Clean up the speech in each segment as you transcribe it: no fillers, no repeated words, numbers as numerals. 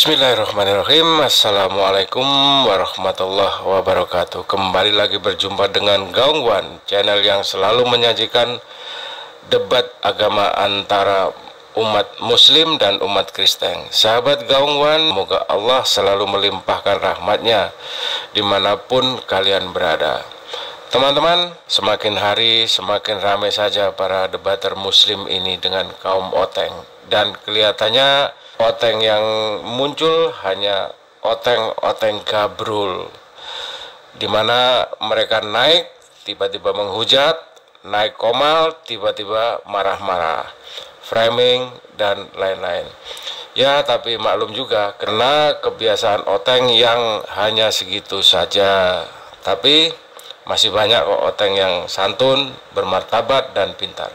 Bismillahirrahmanirrahim. Assalamualaikum warahmatullahi wabarakatuh. Kembali lagi berjumpa dengan Gaung Wan, channel yang selalu menyajikan debat agama antara umat muslim dan umat Kristen. Sahabat Gaung Wan, semoga Allah selalu melimpahkan rahmatnya dimanapun kalian berada. Teman-teman, semakin hari semakin ramai saja para debater muslim ini dengan kaum oteng. Dan kelihatannya oteng yang muncul hanya oteng-oteng gabrul, dimana mereka naik tiba-tiba menghujat, naik komal tiba-tiba marah-marah, framing dan lain-lain. Ya, tapi maklum juga karena kebiasaan oteng yang hanya segitu saja. Tapi masih banyak kok oteng yang santun, bermartabat dan pintar.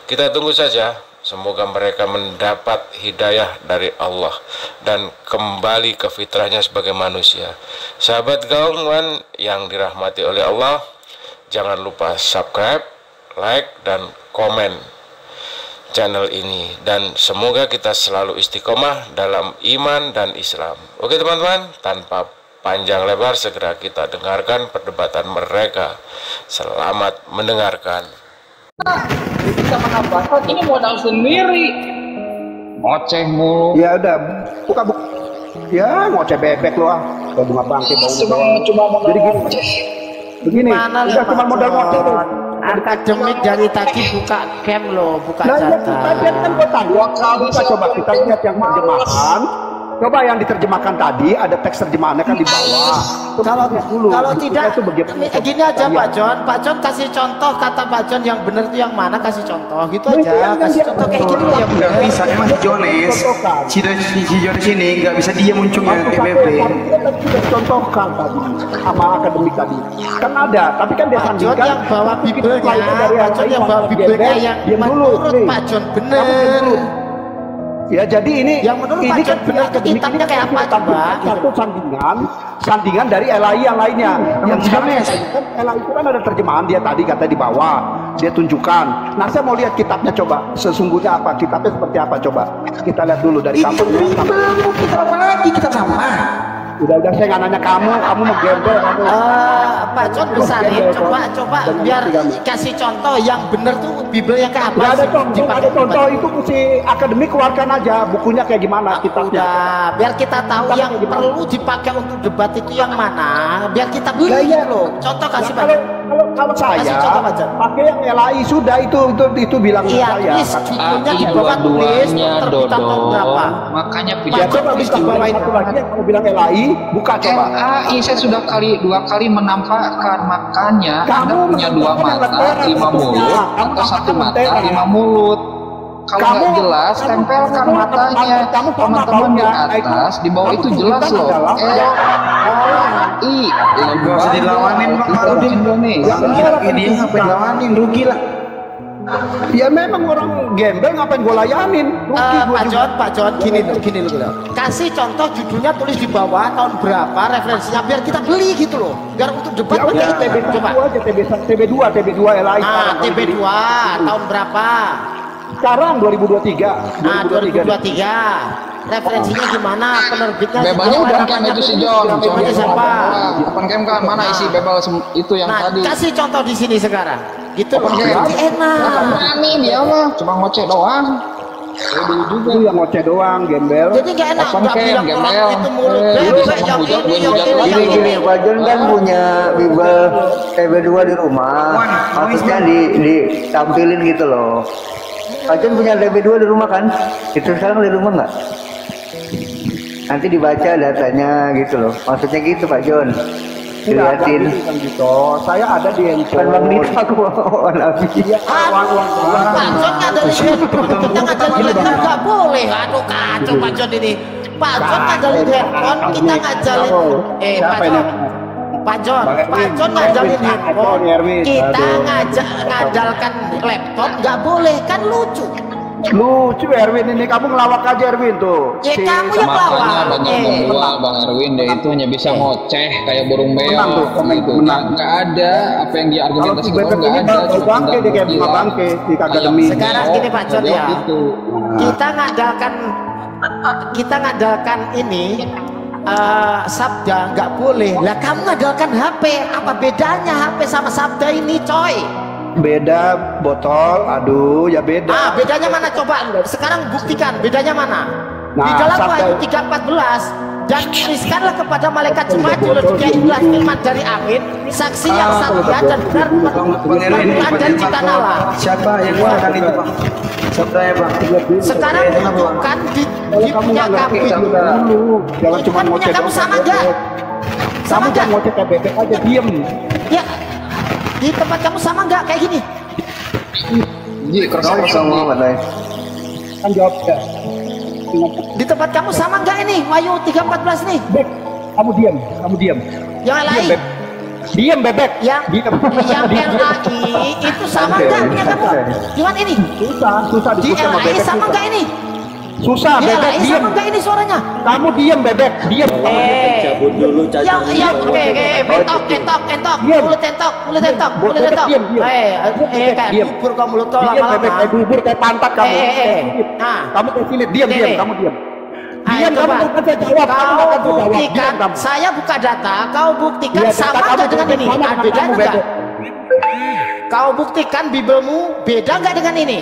Kita tunggu saja. Semoga mereka mendapat hidayah dari Allah dan kembali ke fitrahnya sebagai manusia. Sahabat Gaung Wan yang dirahmati oleh Allah, jangan lupa subscribe, like, dan komen channel ini. Dan semoga kita selalu istiqomah dalam iman dan Islam. Oke teman-teman, tanpa panjang lebar segera kita dengarkan perdebatan mereka. Selamat mendengarkan. Bisa menambahkan ini modal sendiri, ngoceh mulu. Ya udah, buka. Ya ngoceh bebek lo ah, kayak bunga bangke bau. Cuma modal. Jadi gini, begini, udah cuma modal ngoceh tuh. Akademik dari tadi buka cam lo, buka Nah, data. ya, kan gue tanya, kita coba kita lihat yang terjemahan. Coba yang diterjemahkan tadi ada teks terjemahannya kan di bawah. Kalau tidak itu bagaimana? gini aja Pak John. Pak John kasih contoh kata Pak John yang benar itu yang mana, kasih contoh gitu aja. Kasih contoh kayak gini ya benar. Nggak bisa, emang si Jones, si Jones ini nggak bisa dia munculnya PBB. Kita sudah contohkan tadi sama akademik tadi. Kan ada, tapi kan dia Pak John sandingkan yang bawa bibelnya, Pak John yang bawa bibelnya yang menurut Pak John benar. Ya jadi ini yang menurut ini Pak John benar kitabnya kayak apa coba? Satu sandingan dari LAI yang lainnya. Yang sekarang kan LAI itu kan ada terjemahan dia tadi kata di bawah dia tunjukkan. Nah saya mau lihat kitabnya coba sesungguhnya apa, kitabnya seperti apa coba kita lihat dulu dari kampung. Kita apa lagi, kita sama. Udah saya nggak nanya kamu mau gembel kamu. Pak John besarin, coba biar kasih contoh yang bener tuh Bibel yang kayak apa Nggak sih? ada contoh itu mesti akademik keluarkan aja bukunya kayak gimana kitabnya. Udah, biar kita tahu yang perlu dipakai untuk debat itu yang mana, biar kita beli loh. Contoh kasih Pak. Kalau saya pakai yang LAI sudah itu bilang iya, saya. Bukunya di bawah tulis terbitan tahun berapa. Makanya Ya coba bisa bawain satu lagi yang kamu bilang LAI, buka coba. LAI saya sudah dua kali menampakkan, makanya Anda punya dua mata, 5 mulut, atau satu mata, 5 mulut. Kalau nggak jelas, tempelkan matanya. Teman-teman di atas, di bawah itu jelas loh. Gak usah dilawanin Pak Malu Indonesia. Ini ngapain lawanin, rugi lah. Ya memang orang gembel ngapain gue layanin. Pak John, gini loh. Kasih contoh judulnya tulis di bawah tahun berapa, referensinya biar kita beli gitu loh. Biar untuk debat ya udah TB2 LAI. Nah, TB2 tahun berapa? Sekarang 2023. Nah, 2023. Referensinya gimana? Penerbitnya Bebelnya open cam itu si John. Bebelnya siapa? Open cam kan mana isi bebel itu yang tadi. Kasih contoh di sini sekarang. Gitu loh. Enak. Berani dia mah, cuma ngoceh doang. Dulu juga yang ngoceh doang, gembel. Jadi nggak enak nggak bilang orang itu mulut gini Pak John kan punya Bibel TB2 di rumah, harusnya ditampilin gitu loh. Pak John punya TB2 di rumah kan? Itu sekarang di rumah nggak? Nanti dibaca datanya gitu loh. Maksudnya gitu Pak John. Dilihatin. Gitu. Saya ada di handphone. Kan Bang Dito aku nabi. Pak John ngajarin handphone, kita ngajarin handphone nggak boleh. Aduh kacau Pak John ini. Pak John ngajarin handphone, kita ngajarin. Pak John ngajarin handphone, kita ngandalkan laptop nggak boleh, kan lucu. Lucu Erwin ini, kamu ngelawak aja Erwin tuh. Ya kamu yang makanya lawak. banyak membual Bang Erwin dia itu hanya bisa ngoceh kayak burung beo gitu. Menang. Nggak ada apa yang dia Kalau si argumentasikan, Bebek nggak ini ada. baru bangke dia kayak bunga bangke di akademi. Sekarang gini Pak John ya, Gitu. kita ngandalkan kita ngandalkan ini sabda nggak boleh. Lah kamu ngandalkan HP, apa bedanya HP sama sabda ini, coy? Beda botol, aduh ya beda. Bedanya mana coba? Sekarang buktikan bedanya mana. Di dalam Wahyu 3:14, dan tuliskanlah kepada malaikat jemaat di Laodikia inilah firman dari Amin, saksi yang setia dan benar Tuhan dan ciptaan Allah. Siapa yang mengatakan itu, Pak? Siapa ya, Pak? Sekarang tunjukkan di punya kamu dulu. Jangan cuma punya ngoceh. kamu sama enggak? Kamu jangan ngoceh kayak bebek aja, diem. Ya, di tempat kamu sama enggak kayak gini? Ji, Kamu sama Muhammad, Kan jawab ya. Di tempat kamu sama enggak ini Wahyu 3:14 nih? Bebek, kamu diem, kamu diem. Yang lain? Diem bebek. Yang LAI itu sama enggak punya kamu? Cuman ini? Susah Di disebut sama LAI bebek. sama enggak ini? Susah Di bebek, LAI diem. sama enggak ini suaranya? Kamu diem bebek, diem. Cabut dulu, Yang oke, entok, mulut entok. Kayak bubur kau mulut kau Diem bebek, kayak lama-lama. bubur, kayak pantat kamu. Nah, Kamu kayak silit, diem, kamu diem. Diam, coba. kamu akan saya jawab. Kau buktikan, saya buka data, kau buktikan Iya, sama data enggak kamu dengan ini? sama dengan Beda kamu, enggak? bebek. Kau buktikan Bibelmu beda enggak dengan ini?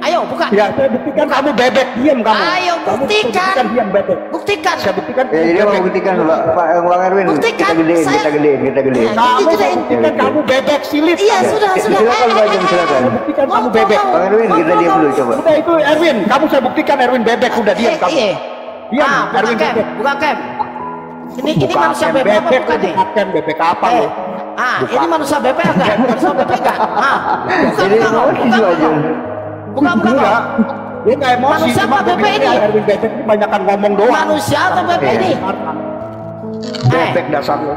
Ayo buka. Ya, saya buktikan kamu bebek, diam kamu. Ayo Kamu buktikan. diam bebek. Buktikan. Saya buktikan. Ya, jadi mau buktikan Pak Erwin, Buktikan, kita gedein. Kamu saya buktikan kamu bebek silit. Iya, sudah. Silakan Pak Jam, silakan. Saya buktikan kamu bebek. Pak Erwin, kita diam dulu coba. Udah itu Erwin, kamu saya buktikan Erwin bebek, udah diam kamu. Diam, buka Erwin cam, bebek. buka cam. Ini Buka manusia cam, bebek apa bukan nih? bukan bebek apa lo? Buka. Ini manusia bebek enggak? Manusia bebek enggak? Jadi emosi itu aja. Buka. Enggak. Dia nggak emosi. Manusia cuma apa bebek begini, ini? Erwin bebek ini banyakan ngomong doang. Manusia atau bebek ini? Bebek dasar lo.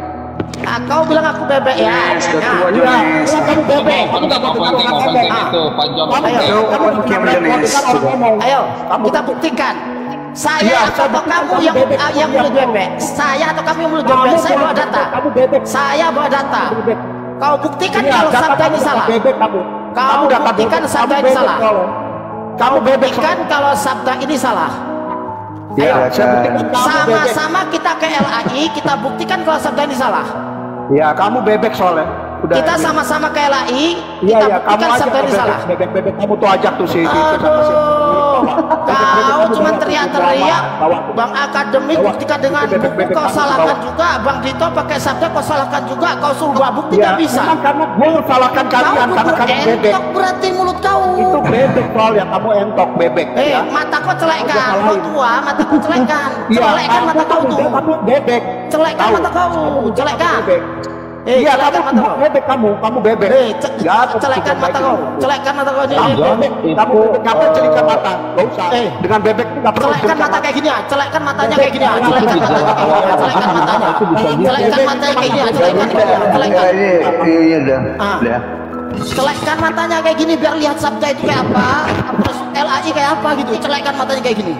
Kau bilang aku bebek ya? Kamu bebek. Kamu nggak mau penting itu, Pak Jom. Ayo, kita buktikan. Saya atau kamu yang mulut bebek? Saya atau kamu yang mulut bebek? Saya bawa data. Saya bawa data. Kau buktikan kalau sabda ini salah. Kau buktikan sabda ini salah. Kamu buktikan kalau sabda ini salah. Ya, saya buktikan kamu bebek. Sama-sama kita ke LAI, kita buktikan kalau sabda ini salah. Ya, kamu bebek soalnya. Udah, Kita Erwin. sama-sama ke LAI, Iya, kita iya, kamu buktikan aja sabda ini salah. bebek kamu tuh ajak tuh si itu sama si. Kau cuma teriak-teriak, Bang Akademik buktikan dengan buku kau salahkan juga, Bang Dito pakai sabda kau salahkan juga, kau suruh bawa bukti Ya, nggak bisa. memang karena gue salahkan kalian karena kamu bebek. entok berarti mulut kau. Itu bebek soalnya kamu entok bebek. Ya. Mata kau celekkan, kau tua, mata kau celekkan, Iya, celekkan mata kau tuh, kamu bebek. celekkan Tahu. mata kau, celekkan. Bebek. Iya, celekkan mata kau. bebek kamu bebek. Celekkan mata kau, celekkan mata kau ini. Kamu bebek, kamu ngapain celikan mata? Gak usah. Dengan bebek itu nggak perlu Celekkan mata kayak gini ya, celekkan matanya kayak gini ya, celekkan matanya, celekkan matanya kayak gini ya, celekkan. Iya dah. Celekkan matanya kayak gini biar lihat sabda itu kayak apa, terus LAI kayak apa gitu, celekkan matanya kayak gini.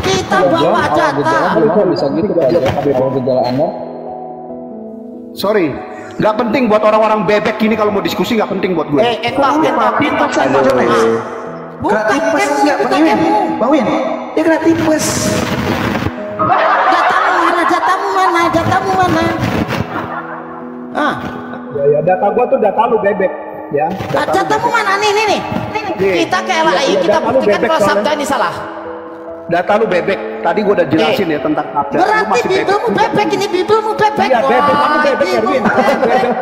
Kita bawa data. Bisa gitu Pak Jom, kalau gejala Anda. Sorry, nggak penting buat orang-orang bebek gini kalau mau diskusi nggak penting buat gue. Entok. Bukan tipes kamu, nggak, bukan Bang kamu. Bang Win, dia kena tipes. Datamu mana? Ya, data gue tuh data lu bebek, ya. Datamu mana nih? Kita ke LAI, kita buktikan kalau sabda ini salah. Data lu bebek. Tadi gue udah jelasin ya tentang sabda. Lu Berarti masih bibelmu bebek ini, bibelmu bebek. Iya, bebek. Kamu bebek, bibelmu Erwin. bebek.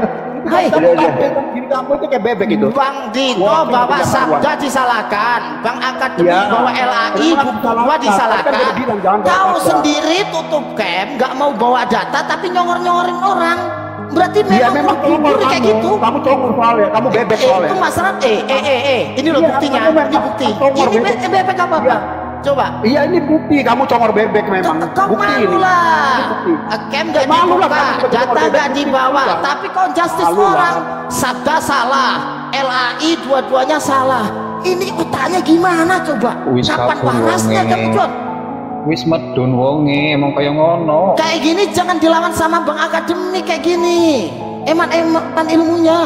Hai, Gini kamu itu kayak bebek itu. Bang Dito Wah, bawa tidak sabda disalahkan, Bang Akademik Ya. bawa LAI, Kenapa buku disalahkan? gua disalahkan. Kan udah bilang, jangan bawa Kau data. sendiri tutup cam, nggak mau bawa data tapi nyongor-nyongorin orang. Berarti Iya, memang memang kubur kayak gitu. Kamu congor soalnya, kamu bebek soalnya. Itu masalah ini loh Iya, buktinya, kamu memang ini bukti. congor Ini bebek. bebek apa, Iya. Pak? Coba. Iya, ini bukti kamu congor bebek memang. Kau Bukti malu ini. lah. Ini bukti. Cam gak Malu lah, dibuka, kamu sebagai data orang gak bebek, dibawa, malu lah. tapi kau justice Malu lah. orang. Sabda salah, LAI dua-duanya salah. Ini utaknya gimana coba? Wis Kapan kabur parasnya wonge. kamu John? Wis medun wonge, emang kaya ngono. Kayak gini jangan dilawan sama Bang Akademik kayak gini. Eman ilmunya.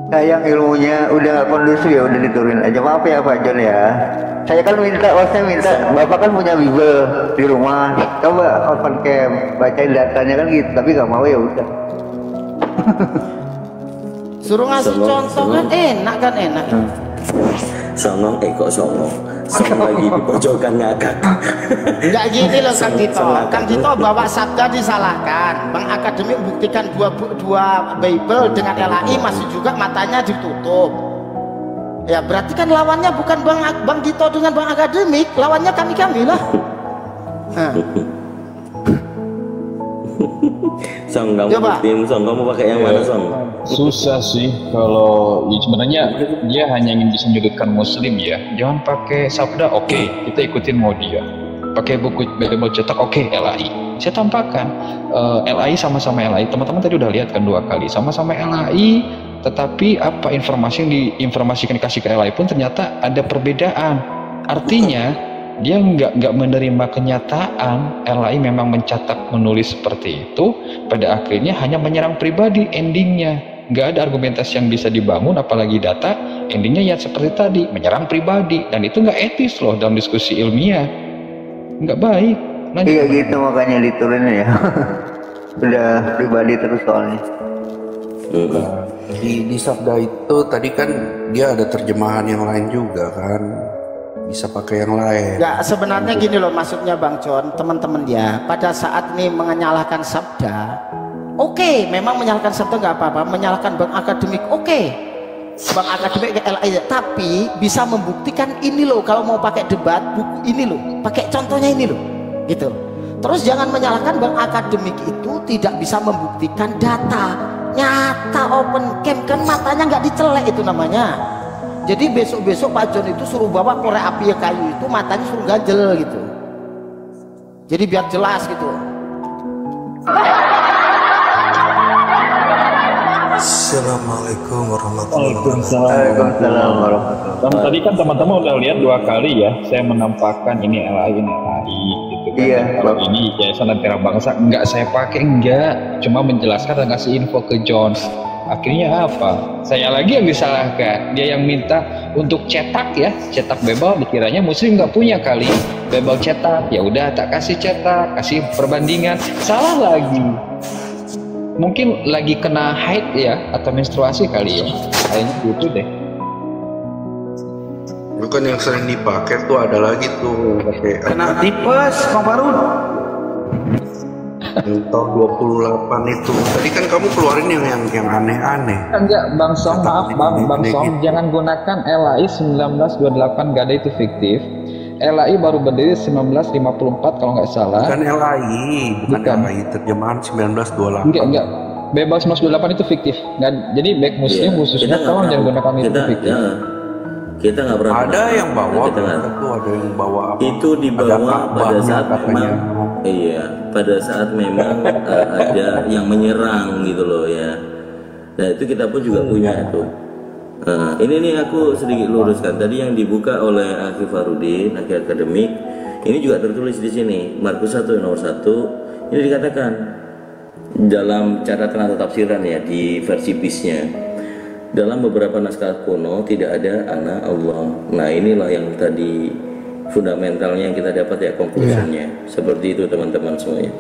Sayang ilmunya udah kondusif ya, udah diturunin aja. Maaf ya Pak John ya. Saya kan minta, Bapak kan punya Bible di rumah. Coba open cam, bacain datanya kan gitu, tapi nggak mau ya udah. Suruh ngasih contoh kan enak kan enak. Songong kok songong. Song lagi di pojokan ngakak. Enggak gini loh Kang Dito. Kang Dito bawa sabda disalahkan. Bang Akademik buktikan dua Bible dengan LAI masih juga matanya ditutup. Ya berarti kan lawannya bukan Bang Dito dengan Bang Akademik, lawannya kami lah. Song kamu buktiin, Song kamu pakai yang mana Song? Susah sih kalau sebenarnya dia hanya ingin bisa menyudutkan Muslim ya. Jangan pakai sabda, oke, kita ikutin mau dia. Pakai buku Bible cetak, oke, LAI. Saya tampakkan LAI sama-sama LAI. Teman-teman tadi udah lihat kan 2 kali sama-sama LAI, tetapi apa informasi yang diinformasikan dikasih ke LAI pun ternyata ada perbedaan. Artinya dia nggak menerima kenyataan LAI memang mencatat menulis seperti itu, pada akhirnya hanya menyerang pribadi. Endingnya nggak ada argumentasi yang bisa dibangun, apalagi data. Endingnya ya seperti tadi, menyerang pribadi, dan itu nggak etis loh dalam diskusi ilmiah, nggak baik. Iya gitu, makanya diturunin ya. Udah pribadi terus soalnya. Di sabda itu tadi kan dia ada terjemahan yang lain juga kan, bisa pakai yang lain. Ya sebenarnya gini loh maksudnya Bang John, teman-teman ya, pada saat ini menyalahkan sabda, oke, memang menyalahkan sabda nggak apa-apa, menyalahkan Bang Akademik, oke, Bang Akademik LAI, tapi bisa membuktikan ini loh, kalau mau pakai debat buku ini loh, pakai contohnya ini loh, gitu. Terus jangan menyalahkan Bang Akademik itu tidak bisa membuktikan data nyata open cam, kan matanya nggak dicelek itu namanya. Jadi besok-besok Pak John itu suruh bawa korek api kayu itu, matanya suruh ganjel gitu. Jadi biar jelas gitu. Assalamualaikum warahmatullahi wabarakatuh. Waalaikumsalam warahmatullahi wabarakatuh. Tadi kan teman-teman udah lihat 2 kali ya, saya menampakkan ini LAI gitu kan. Iya, Kalau ini Yayasan Lentera Bangsa enggak saya pakai, enggak, cuma menjelaskan dan ngasih info ke Jones. Akhirnya apa? Saya lagi yang disalahkan. Dia yang minta untuk cetak ya, cetak Bible, dikiranya Muslim nggak punya kali Bible cetak. Ya udah tak kasih cetak, kasih perbandingan. Salah lagi. Mungkin lagi kena haid ya, atau menstruasi kali ya. Kayaknya gitu deh. Bukan yang sering dipakai tuh, ada lagi tuh pakai Kena tipes, Bang Farud. yang tahun 28 itu. Tadi kan kamu keluarin yang aneh-aneh. Enggak, Bang Som, maaf Bang Som, gitu. jangan gunakan LAI 1928, gak ada itu fiktif. LAI baru berdiri 1954 kalau nggak salah. Bukan LAI, bukan LAI, terjemahan 1928. Enggak. Bebas 1928 itu fiktif. Nggak, jadi baik Muslim khususnya tolong jangan gunakan itu fiktif. Kita nggak pernah. Ada yang bawa, itu ada yang bawa apa? Itu dibawa pada saat memang, iya, pada saat memang ada yang menyerang gitu loh ya. Nah itu kita pun juga punya itu. Nah, ini nih aku sedikit luruskan tadi yang dibuka oleh Akhi Farudin, Akhi Akademik. Ini juga tertulis di sini Markus 1 nomor 1. Ini dikatakan dalam catatan atau tafsiran ya di versi BIS-nya. Dalam beberapa naskah kuno tidak ada anak Allah. Nah inilah yang tadi fundamentalnya yang kita dapat ya, konklusinya seperti itu teman-teman semuanya.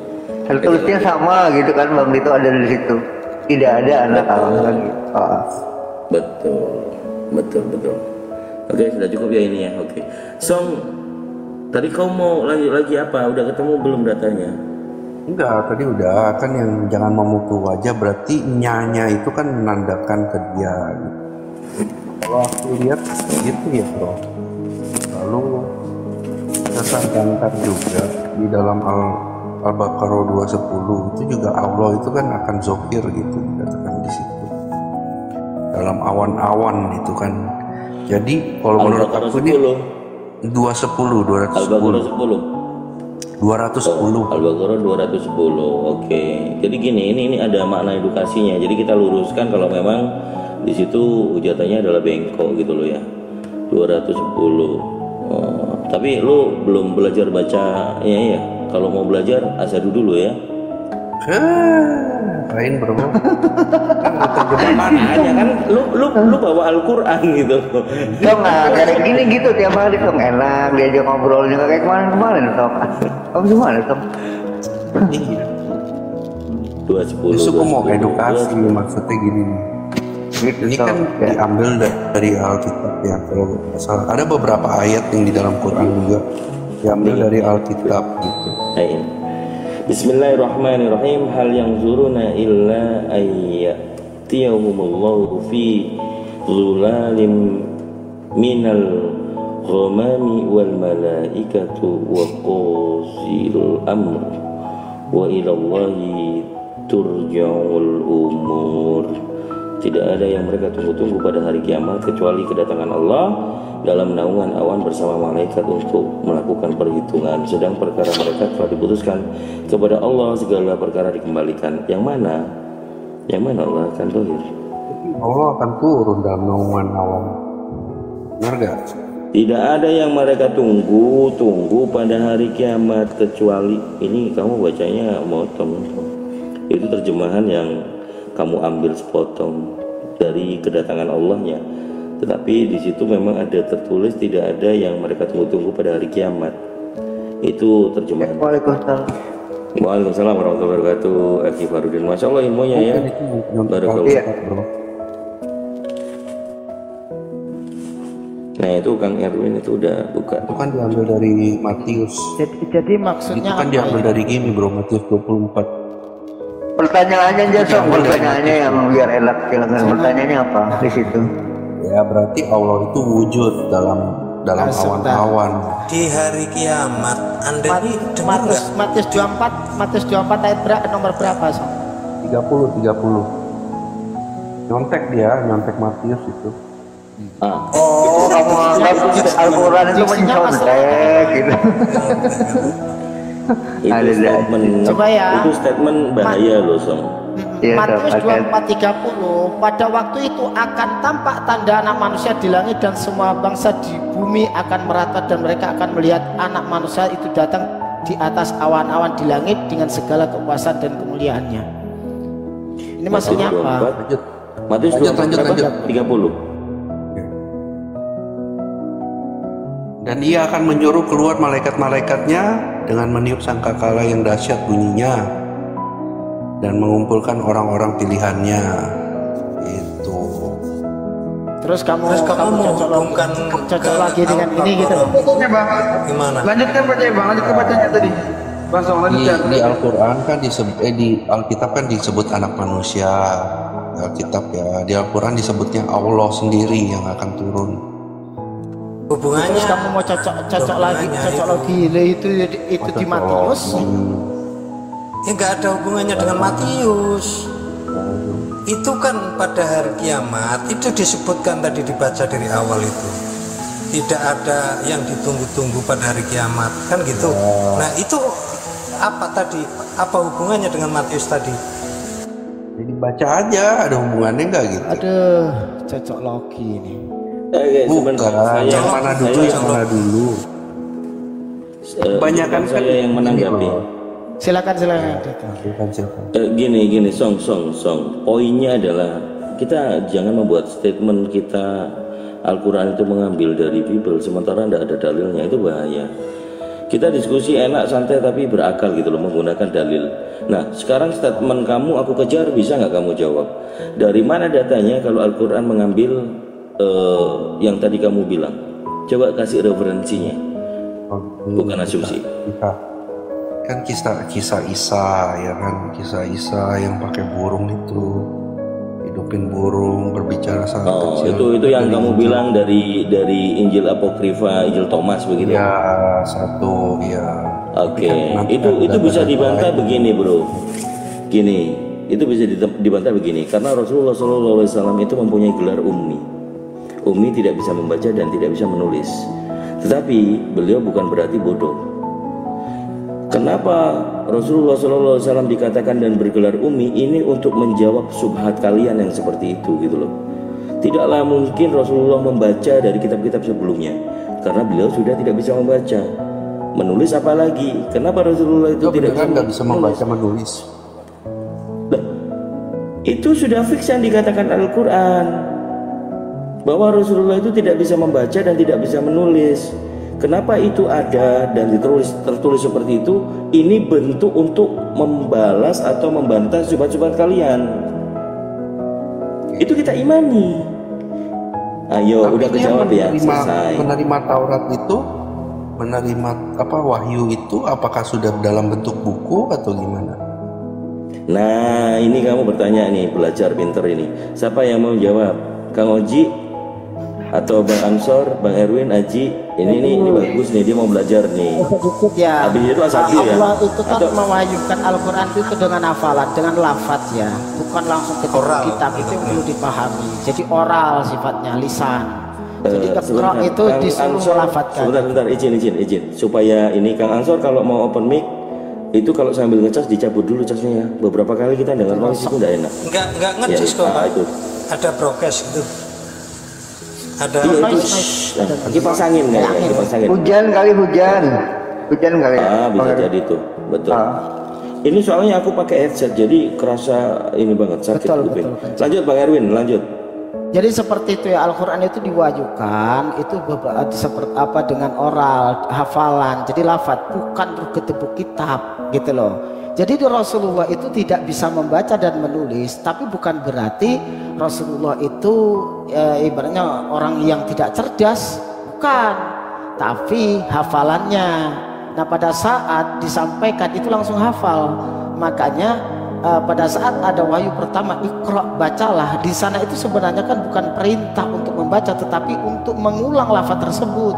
Tertulisnya sama gitu kan Bang Dito, ada di situ. Tidak ada anak Allah lagi. Betul. Oke, sudah cukup ya ini ya. Oke. Song, tadi kau mau lanjut lagi apa? Udah ketemu belum datanya? Enggak, tadi udah kan yang jangan memutu wajah, berarti nyanya itu kan menandakan ke dia gitu. Kalau aku lihat gitu ya bro. Lalu kita sadangkan juga di dalam Al-Baqarah 210 itu juga Allah itu kan akan zokir gitu dikatakan di situ. Dalam awan-awan itu kan. Jadi kalau menurut aku ini 210 Al-Baqarah 210. Oke. Jadi gini, ini ada makna edukasinya. Jadi kita luruskan kalau memang di situ hujatannya adalah bengkok gitu loh ya. 210. Tapi lu belum belajar baca ya. Kalau mau belajar asadu dulu ya. Lain bro. Makanya kan lu bawa Al-Quran gitu. Dong kayak gini gitu tiap hari dong enak diajak ngobrolnya kayak kemarin dong. Kamu gimana dong? 210. Justru aku mau edukasi maksudnya gini nih. Gitu, ini kan diambil dari Alkitab ya kalau nggak salah. Ada beberapa ayat yang di dalam Quran juga diambil dari Alkitab gitu. Bismillahirrahmanirrahim. Hal yang zuruna illa ayyatiyahumullahu fi dhulalim minal ghamami wal malaikatu wa qasil amr wa ilallahi turja'ul umur. Tidak ada yang mereka tunggu-tunggu pada hari kiamat kecuali kedatangan Allah dalam naungan awan bersama malaikat untuk melakukan perhitungan. Sedang perkara mereka telah diputuskan kepada Allah, segala perkara dikembalikan. Yang mana Allah akan dohir? Allah akan turun dalam naungan awan. Benar gak? Tidak ada yang mereka tunggu pada hari kiamat kecuali ini. Kamu bacanya motong. Itu terjemahan yang kamu ambil sepotong dari kedatangan Allahnya, tetapi di situ memang ada tertulis tidak ada yang mereka tunggu-tunggu pada hari kiamat. Itu terjemahan. Waalaikumsalam warahmatullahi wabarakatuh. Aki Farudin, masya Allah ilmunya ya. Barakallah. Nah itu Kang Erwin itu udah buka. Itu kan diambil dari Matius. Jadi maksudnya itu kan diambil dari gini bro, Matius 24. Pertanyaannya aja pertanyaannya yang biar enak, silakan pertanyaannya apa di situ? Ya berarti Allah itu wujud dalam awan-awan di hari kiamat. Anda ini dengar nggak? Matius 24 ayat nomor berapa? 30. Nyontek Matius itu. Oh, kamu anggap Al-Quran itu mencontek gitu. Itu statement, coba ya. Itu statement bahaya loh Song. Matius 24:30. Pada waktu itu akan tampak tanda anak manusia di langit dan semua bangsa di bumi akan merata dan mereka akan melihat anak manusia itu datang di atas awan-awan di langit dengan segala kekuasaan dan kemuliaannya. Ini maksudnya apa? Matius 24:30. Dan ia akan menyuruh keluar malaikat-malaikatnya dengan meniup sangkakala yang dahsyat bunyinya dan mengumpulkan orang-orang pilihannya. Itu. Terus kamu cocok lagi dengan ini gitu. Gimana? Lanjutkan bacanya tadi. Di Al-Quran kan di Alkitab kan disebut anak manusia. Di Alkitab ya, di Al-Quran disebutnya Allah sendiri yang akan turun. Hubungannya. Terus kamu mau cocok lagi itu di Matius? Ya nggak ada hubungannya dengan Matius. Itu kan pada hari kiamat itu disebutkan tadi, dibaca dari awal itu. Tidak ada yang ditunggu-tunggu pada hari kiamat kan gitu. Nah itu apa tadi? Apa hubungannya dengan Matius tadi? Jadi baca aja, ada hubungannya nggak gitu? Aduh, cocok logi ini. Bukan, yang mana dulu? Kebanyakan saya yang menanggapi. Silakan. Gini, song. Poinnya adalah kita jangan membuat statement kita Al-Quran itu mengambil dari Bible sementara tidak ada dalilnya, itu bahaya. Kita diskusi enak, santai, tapi berakal gitu loh, menggunakan dalil. Nah, sekarang statement kamu aku kejar, bisa nggak kamu jawab? Dari mana datanya kalau Al-Quran mengambil yang tadi kamu bilang? Coba kasih referensinya. Bukan asumsi. Kan kisah Isa ya kan, kisah Isa yang pakai burung itu, hidupin burung, berbicara sangat kecil. Itu yang kamu bilang dari Injil Apokrifa, Injil Thomas begitu. Ya, satu ya. Oke, itu bisa dibantah begini, bro. Gini, itu bisa dibantah begini, karena Rasulullah SAW itu mempunyai gelar ummi. Ummi tidak bisa membaca dan tidak bisa menulis. Tetapi beliau bukan berarti bodoh. Kenapa Rasulullah SAW dikatakan dan bergelar ummi? Ini untuk menjawab subhat kalian yang seperti itu gitu loh. Tidaklah mungkin Rasulullah membaca dari kitab-kitab sebelumnya, karena beliau sudah tidak bisa membaca. Menulis apalagi? Kenapa Rasulullah itu tidak bisa membaca menulis? Itu sudah fix yang dikatakan Al-Quran, bahwa Rasulullah itu tidak bisa membaca dan tidak bisa menulis. Kenapa itu ada dan tertulis seperti itu? Ini bentuk untuk membalas atau membantah syubhat-syubhat kalian. Itu kita imani. Ayo, udah kejawab ya, selesai. Menerima Taurat itu, menerima wahyu itu, apakah sudah dalam bentuk buku atau gimana? Nah, ini kamu bertanya nih, belajar pinter ini. Siapa yang mau jawab? Kang Oji atau Bang Ansor, Bang Erwin, Aji? Ini bagus nih, dia mau belajar nih. Ya. Habis itu Asabi ya. Allah itu kan mewahyukan Al-Quran itu dengan hafalan, dengan lafaz ya, bukan langsung ke kitab. Itu yang perlu dipahami. Jadi oral sifatnya, lisan. Jadi Iqra itu disuruh melafatkan. Sebentar, izin. Supaya ini Kang Ansor kalau mau open mic itu kalau sambil ngecas dicabut dulu casnya ya. Beberapa kali kita dengar noise itu enggak enak. Enggak ngecas kok, Pak. Ada prokes gitu. Ada kipas angin nggak ya? Kipas angin. Hujan kali. Bisa jadi tuh, betul. Ini soalnya aku pakai headset jadi kerasa ini banget sakit kuping. Lanjut Bang Erwin, lanjut. Jadi seperti itu ya, Al-Quran itu diwahyukan itu seperti apa, dengan oral, hafalan, jadi lafaz, bukan berkedebuk kitab gitu loh. Jadi Rasulullah itu tidak bisa membaca dan menulis, tapi bukan berarti Rasulullah itu ibaratnya orang yang tidak cerdas, bukan, tapi hafalannya. Nah pada saat disampaikan itu langsung hafal. Makanya pada saat ada wahyu pertama, Iqra, bacalah, di sana itu sebenarnya kan bukan perintah untuk membaca, tetapi untuk mengulang lafaz tersebut,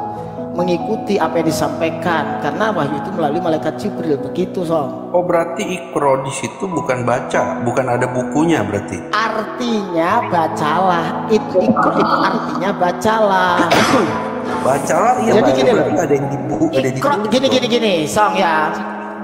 mengikuti apa yang disampaikan, karena wahyu itu melalui malaikat Jibril, begitu Song. Oh berarti Iqra di situ bukan baca, bukan ada bukunya berarti. Artinya bacalah, itu Iqra itu artinya bacalah. Bacalah iya. Jadi gini loh, ada yang di buku, ada di gini Song ya.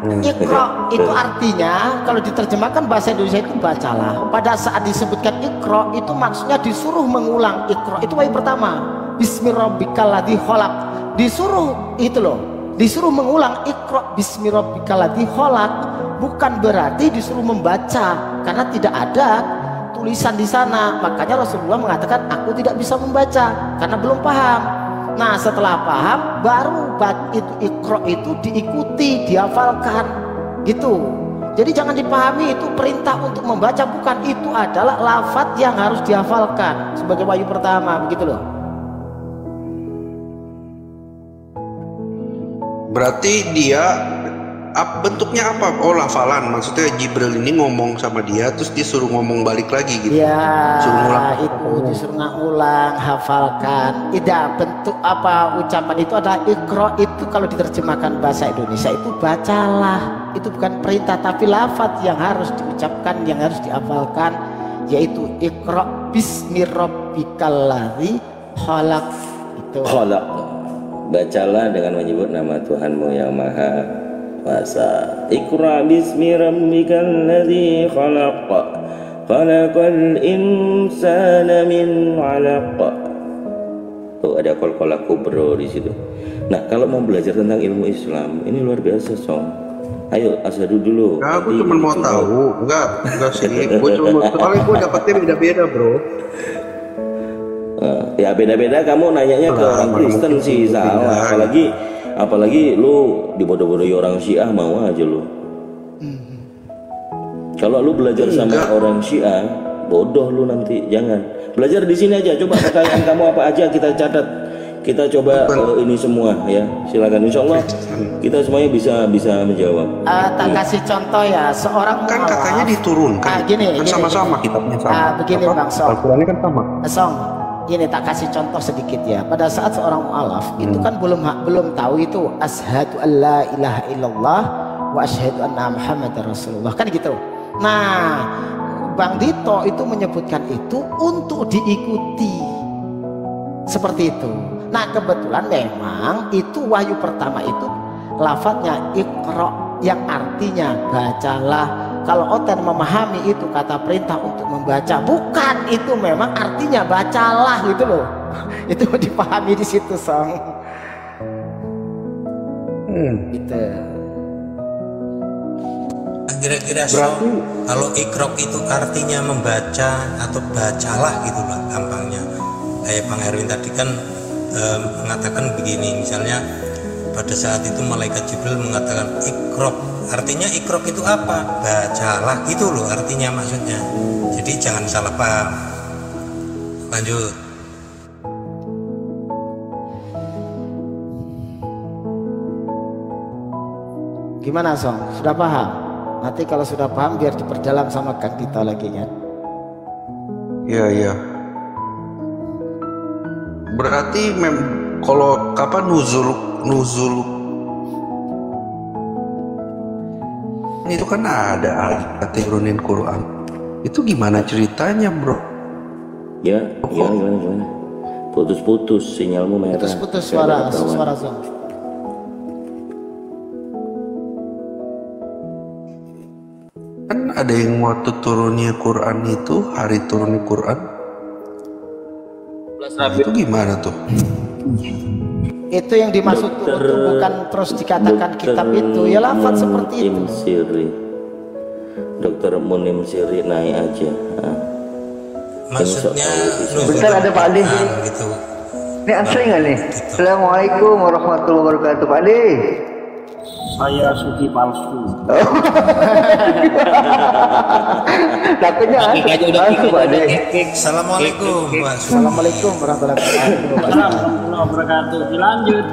Iqra itu artinya kalau diterjemahkan bahasa Indonesia itu bacalah. Pada saat disebutkan Iqra itu maksudnya disuruh mengulang. Iqra itu wahyu pertama, Bismillahirrahmanirrahim, khalaq. Disuruh itu loh, disuruh mengulang Iqra Bismillahirrahmanirrahim, bukan berarti disuruh membaca, karena tidak ada tulisan di sana. Makanya Rasulullah mengatakan aku tidak bisa membaca karena belum paham. Nah setelah paham baru itu Iqra itu diikuti, dihafalkan gitu. Jadi jangan dipahami itu perintah untuk membaca, bukan, itu adalah lafaz yang harus dihafalkan sebagai wahyu pertama, begitu loh. Berarti dia bentuknya apa? Oh hafalan, maksudnya Jibril ini ngomong sama dia terus disuruh ngomong balik lagi gitu. Ya itu disuruh ngulang, hafalkan. Tidak, bentuk apa ucapan itu adalah Iqra itu kalau diterjemahkan bahasa Indonesia itu bacalah. Itu bukan perintah tapi lafaz yang harus diucapkan, yang harus dihafalkan, yaitu Iqra bismi rabbikal ladzi khalaq. Itu khalaq. Bacalah dengan menyebut nama Tuhanmu yang Maha Kuasa. Iqra bismi rabbikal ladzi khalaq. Khalaqal insana min 'alaq. Tuh ada kol-kolak kubro di situ. Nah, kalau mau belajar tentang ilmu Islam, ini luar biasa, Song. Ayo asadu dulu. Nah, aku cuma mau tahu. Enggak sih. Gue cuma mau tahu. Soalnya gue dapetnya beda-beda, bro. Ya beda-beda, kamu nanyanya ke orang Kristen sih salah. Apalagi lu dibodoh-bodohi orang Syiah, mau aja lu. Kalau lu belajar sama orang Syiah, bodoh lu nanti. Jangan belajar di sini aja. Coba pertanyaan kamu apa aja kita catat. Kita coba ini semua ya. Silakan, insya Allah kita semuanya bisa menjawab. Tak kasih contoh ya, seorang kan katanya diturunkan. Gini, sama-sama kitabnya sama. Begini Bang Song. Al-Qurannya kan sama. Song, ini tak kasih contoh sedikit ya. Pada saat seorang mu'alaf itu kan belum tahu itu asyhadu alla ilaha illallah wa asyhadu anna muhammadar rasulullah, kan gitu. Nah, Bang Dito itu menyebutkan itu untuk diikuti seperti itu. Nah kebetulan memang itu wahyu pertama itu lafadznya Iqra yang artinya bacalah. Kalau Oten memahami itu kata perintah untuk membaca, bukan, itu memang artinya bacalah gitu loh. Itu dipahami di situ, Song. Gitu. Kira-kira kalau ikrok itu artinya membaca atau bacalah gitu lah gampangnya. Kayak Bang Erwin tadi kan mengatakan begini, misalnya pada saat itu malaikat Jibril mengatakan ikrok, artinya ikrok itu apa? Bacalah gitu loh artinya maksudnya. Jadi jangan salah paham. Lanjut. Gimana Song? Sudah paham? Nanti kalau sudah paham biar diperdalam sama Kang Tito lagi kan. Iya, iya. Berarti kalau kapan nuzul itu kan ada ayat turunin Quran. Itu gimana ceritanya, Bro? Ya, ya gimana? Putus-putus sinyalmu merah. Putus-putus suara Song. Kan ada yang waktu turunnya Quran itu, hari turunnya Quran. Itu gimana tuh? Itu yang dimaksud turun itu bukan terus dikatakan kitab itu, ya lafaz seperti itu. Dokter Munim Siri naik aja. Maksudnya bentar ada Pak Ade gitu. Ini asli nggak nih? Assalamualaikum warahmatullahi wabarakatuh Pak Ade. Saya suci palsu. Takutnya palsu Pak Ade. Assalamualaikum Pak. Assalamualaikum warahmatullahi wabarakatuh. Dilanjut.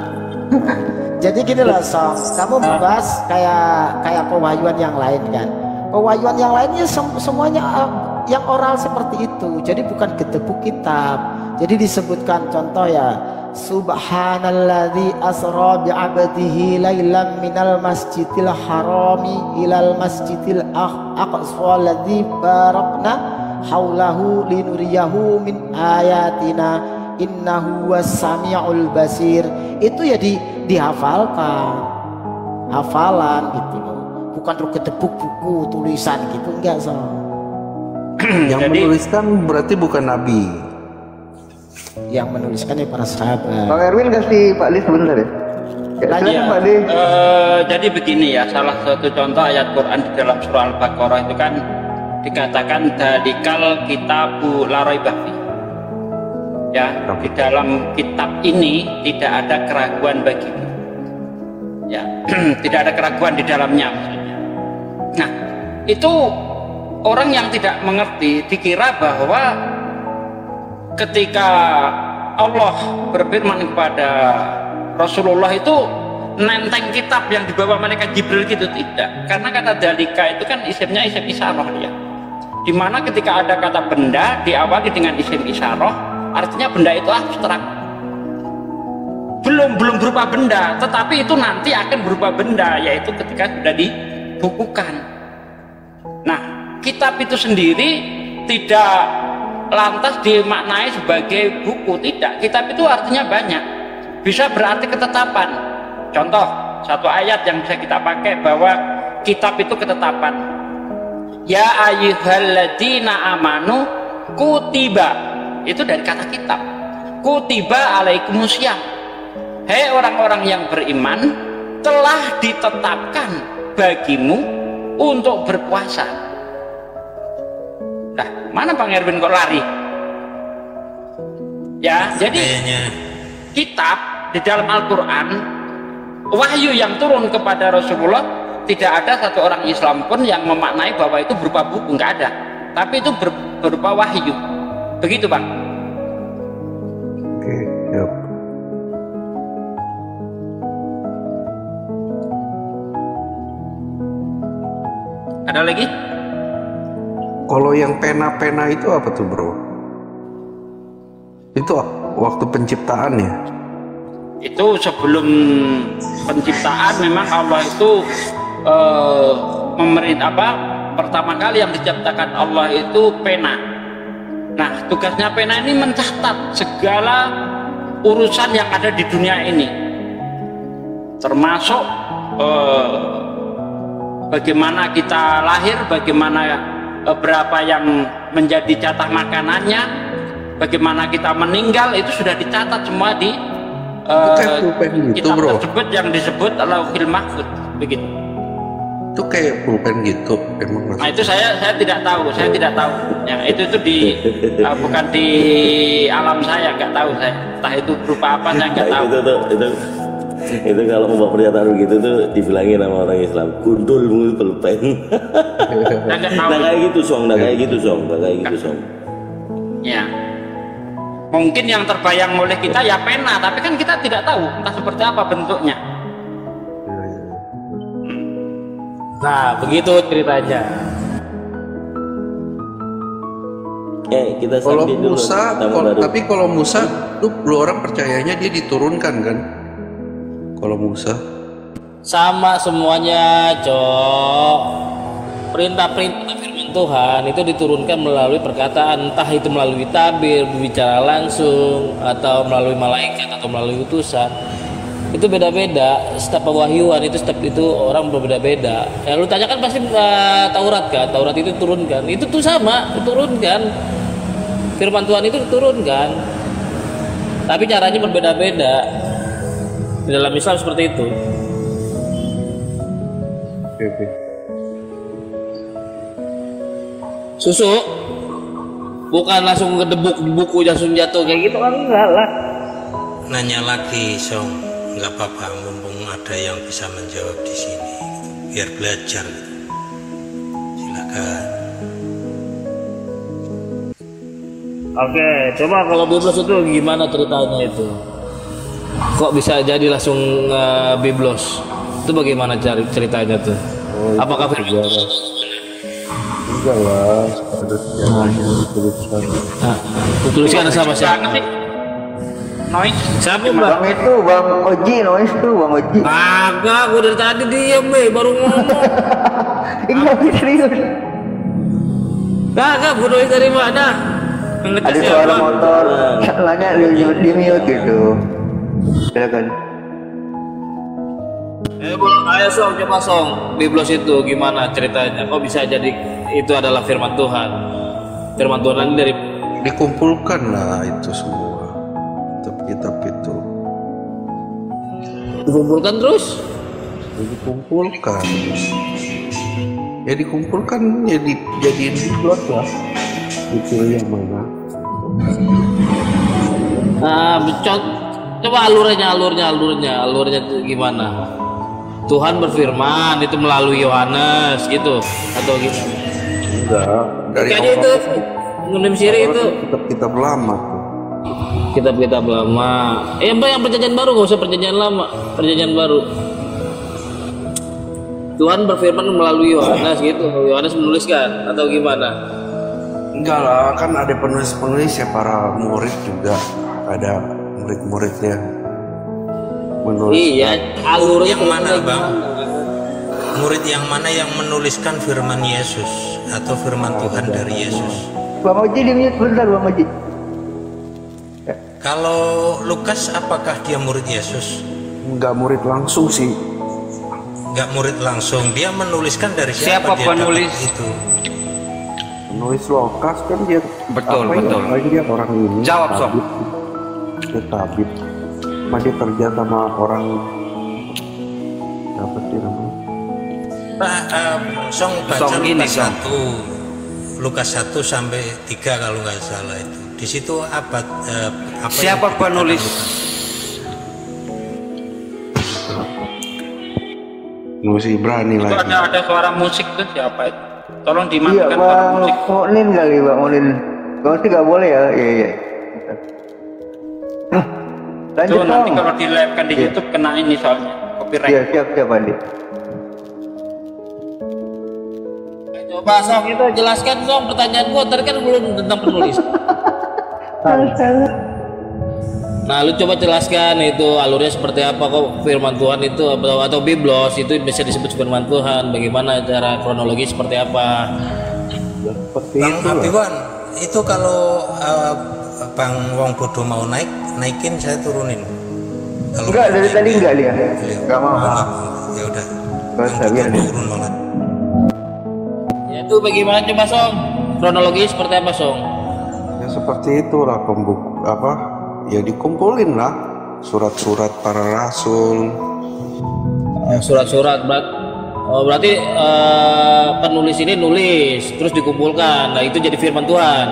Jadi gini loh Song, kamu membahas kayak pewahyuan yang lain kan. Pewahyuan yang lainnya semuanya yang oral seperti itu. Jadi bukan ketepuk kitab. Jadi disebutkan contoh ya, Subhanalladzi asra bi'abdihi lailam minal masjidil harami ilal masjidil aqsa alladzi barakna haulahu linuriyahu min ayatina innahu was-sami'ul basir. Itu ya dihafalkan, hafalan gitu loh, bukan terus ketepuk buku tulisan gitu, enggak so. Yang menuliskan berarti bukan Nabi. Yang menuliskan ya para sahabat. Bang Erwin kasih Pak Ade sebentar ya. Silakan Pak Ade. Jadi begini ya, salah satu contoh ayat Quran di dalam surah Al-Baqarah itu kan dikatakan dalikal kitabu la raiba fi. Ya, di dalam kitab ini tidak ada keraguan bagimu. Ya, tidak ada keraguan di dalamnya maksudnya. Nah, itu orang yang tidak mengerti dikira bahwa ketika Allah berfirman kepada Rasulullah itu nenteng kitab yang dibawa malaikat Jibril gitu, tidak. Karena kata dalika itu kan isimnya isim isyarah ya. Dimana ketika ada kata benda diawali dengan isim isyarah, artinya benda itu abstrak. Belum berupa benda, tetapi itu nanti akan berupa benda, yaitu ketika sudah dibukukan. Nah, kitab itu sendiri tidak lantas dimaknai sebagai buku, tidak. Kitab itu artinya banyak, bisa berarti ketetapan. Contoh satu ayat yang bisa kita pakai bahwa kitab itu ketetapan. Ya ayyuhalladzina amanu kutiba, itu dari kata kitab. Kutiba alaikumusiyam, hei orang-orang yang beriman, telah ditetapkan bagimu untuk berpuasa. Nah, mana Bang Erwin kok lari? Ya, jadi kitab di dalam Al-Quran, wahyu yang turun kepada Rasulullah, tidak ada satu orang Islam pun yang memaknai bahwa itu berupa buku, nggak ada. Tapi itu berupa wahyu. Begitu Bang. Oke, siap. Ada lagi? Kalau yang pena-pena itu apa tuh Bro? Itu waktu penciptaan ya? Itu sebelum penciptaan memang Allah itu memerintah pertama kali yang diciptakan Allah itu pena. Nah, tugasnya pena ini mencatat segala urusan yang ada di dunia ini, termasuk bagaimana kita lahir, bagaimana berapa yang menjadi jatah makanannya, bagaimana kita meninggal, itu sudah dicatat semua di kitab tersebut yang disebut Lauhil Mahfuz, begitu. Itu kayak pulpen gitu emang. Nah itu saya tidak tahu, ya itu di bukan di alam saya, nggak tahu saya, entah itu berupa apa saya nggak tahu. Itu kalau mau pernyataan begitu tuh dibilangin sama orang Islam, gundul mulu pulpen. Nah kayak gitu song. Ya, mungkin yang terbayang oleh kita ya pena, tapi kan kita tidak tahu entah seperti apa bentuknya. Nah, begitu ceritanya. Kita kalau Musa, tapi kalau Musa, lu orang percayanya dia diturunkan kan? Kalau Musa sama semuanya, Cok. Perintah-perintah firman Tuhan itu diturunkan melalui perkataan, entah itu melalui tabir, berbicara langsung, atau melalui malaikat atau melalui utusan. Itu beda-beda, setiap pewahyuan itu orang berbeda-beda. Ya lu tanyakan pasti Taurat kan, Taurat itu turunkan, itu tuh sama, diturunkan. Firman Tuhan itu diturunkan, tapi caranya berbeda-beda. Di dalam Islam seperti itu. Oke. Susu bukan langsung ngedebuk buku langsung jatuh kayak gitu kan, enggak lah. Nanya lagi, Song. Nggak apa-apa, mumpung ada yang bisa menjawab di sini, biar belajar. Silakan. Oke, coba kalau biblos itu gimana ceritanya itu? Kok bisa jadi langsung biblos? Itu bagaimana ceritanya tuh? Apakah sejarah? Enggak lah, ada sejarahnya dituliskan. Dituliskan sama siapa? Nois, siapa Bang itu Bang Oji, Nois tuh Bang Oji. Agak, gue dari tadi diem baru ngomong. Ini serius. Agak, gue Nois dari mana? Ada suara motor, nanya di mute gitu. Silakan. Ayo Song, coba Song, biblos itu gimana ceritanya? Kok bisa jadi itu adalah firman Tuhan? Firman Tuhan ini dari dikumpulkan lah itu semua. Kitab itu dikumpulkan terus? Dikumpulkan ya dijadiin biblot lah. Itu yang mana? Coba alurnya gimana? Tuhan berfirman itu melalui Yohanes gitu atau gimana? Enggak, dari kayaknya itu Munim Siri itu kitab lama tuh. Kitab-kitab lama. Yang perjanjian baru, nggak usah perjanjian lama, perjanjian baru. Tuhan berfirman melalui Yohanes gitu. Yohanes menuliskan atau gimana? Enggak lah, kan ada penulis-penulis ya, para murid juga ada murid-muridnya menulis. Iya, alurnya yang mana Bang? Murid yang mana yang menuliskan firman Yesus atau firman Tuhan dari Yesus? Bang Oji di-mute bentar Bang Oji. Kalau Lukas, apakah dia murid Yesus? Enggak murid langsung sih. Enggak murid langsung, dia menuliskan dari siapa dia penulis itu? Penulis Lukas kan dia betul. Dia orang ini. Jawab Sob. Dia tabib. Dia kerja sama orang apa sih namanya? Song baca Lukas 1 sampai 3 kalau nggak salah itu. Di situ apa siapa penulis? Nulis Ibrani lagi. Itu ada suara musik tuh siapa itu? Tolong dimatikan suara musik. Monin kali Bang Monin. Kalau sih nggak boleh ya. Iya. Lanjut Tuh, nanti kalau di live kan di YouTube kena ini soalnya copyright. Iya, siap Andi. Coba Song itu jelaskan Song pertanyaan gua tadi kan belum tentang penulis. Nah, lu coba jelaskan itu alurnya seperti apa, kok firman Tuhan itu atau biblos itu bisa disebut firman Tuhan, bagaimana cara kronologi seperti apa? Bang Abiwan, itu kalau Bang Wong Bodo mau naikin saya turunin. Kalau enggak dari tadi enggak dia. Enggak mau. Ya udah. Turun banget. Ya itu bagaimana coba Song? Kronologi seperti apa Song? Ya seperti itulah ya dikumpulin lah surat-surat para rasul. Ya, surat-surat Oh, berarti penulis ini nulis terus dikumpulkan. Nah, itu jadi firman Tuhan.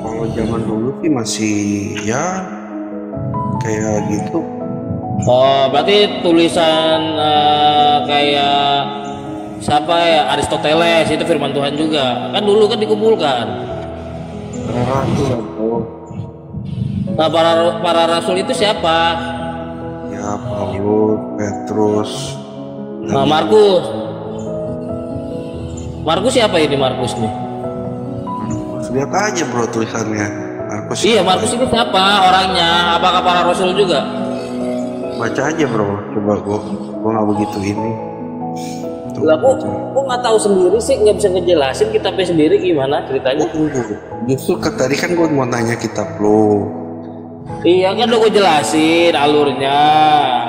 Kalau zaman dulu sih masih ya kayak gitu. Oh, berarti tulisan kayak siapa ya, Aristoteles itu firman Tuhan juga. Kan dulu kan dikumpulkan. Nah, para rasul itu siapa? Ya, Paulus, Petrus. Nah, Markus. Markus siapa ini Markus nih? Lihat aja bro tulisannya. Markus. Iya, Markus ini siapa orangnya? Apakah para rasul juga? Baca aja bro. Coba gua nggak begitu ini. Lah, kok nggak tahu sendiri sih, nggak bisa ngejelasin kitabnya sendiri gimana ceritanya? Justru tadi kan gue mau nanya kitab lo. Iya kan udah gue jelasin alurnya,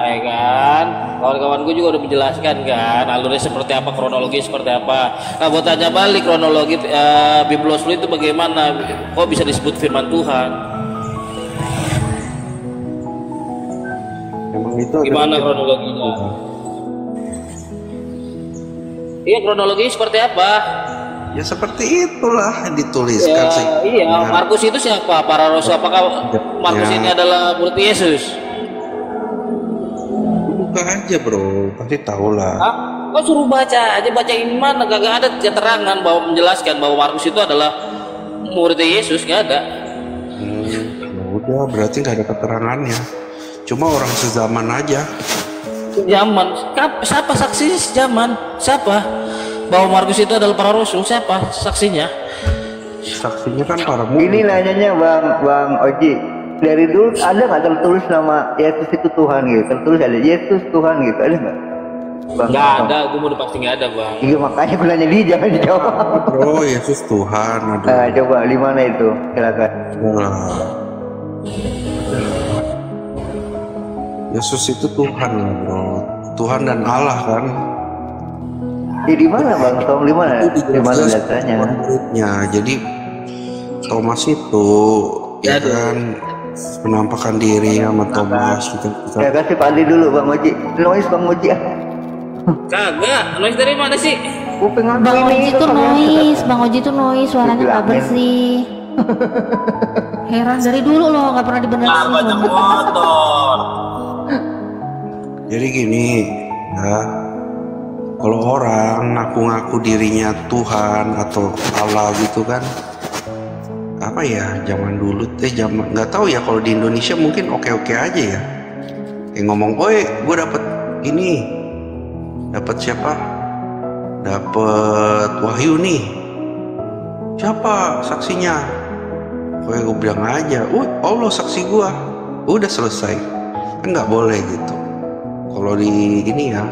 ya kan? Kawan-kawan gue juga udah menjelaskan kan alurnya seperti apa, kronologi seperti apa. Nah, gue tanya balik kronologi Biblos lu itu bagaimana? Kok bisa disebut firman Tuhan? Emang itu gimana kronologinya? Iya, kronologinya seperti apa? Ya seperti itulah dituliskan sih. Iya, Markus itu siapa? Para rasul. Apakah Markus ini adalah murid Yesus? Buka aja bro, pasti tahu lah. Kau suruh baca aja, bacain mana? Gak ada keterangan bahwa menjelaskan bahwa Markus itu adalah murid Yesus, gak ada. Ya udah, berarti nggak ada keterangannya. Cuma orang sezaman aja. Zaman, siapa saksi sejaman? Siapa? Bahwa Markus itu adalah para rasul, siapa saksinya? Saksinya kan para murid. Ini nanyanya Bang Oji, dari dulu ada nggak tertulis nama Yesus itu Tuhan gitu? Tertulis ada Yesus Tuhan gitu, ada nggak? Nggak ada, gue mau pasti nggak ada bang. Iya makanya gue nanya dia, jangan dijawab. Oh Yesus Tuhan, aduh. Nah, coba di mana itu? Silakan. Yesus itu Tuhan lah bro, Tuhan dan Allah kan. Di mana Bang Tom? Di mana? Di mana datanya? Muridnya. Jadi Thomas itu ya kan penampakan diri sama Thomas gitu. Ya kasih Pak Adi dulu Bang Oji. Noise Bang Oji. Kagak, noise dari mana sih? Bang Oji itu noise, Bang Oji itu noise, suaranya nggak bersih. Heran dari dulu loh, nggak pernah dibenerin. Banyak motor. Jadi gini, ya. Kalau orang ngaku-ngaku dirinya Tuhan atau Allah gitu kan, apa ya zaman dulu zaman nggak tahu ya, kalau di Indonesia mungkin oke-oke aja ya. Kayak ngomong, "Oi, gue dapet ini, dapet siapa? Dapet wahyu nih. Siapa saksinya?" Kayak gue bilang aja, Allah saksi gue." Udah selesai. Kan nggak boleh gitu. Kalau di ini ya,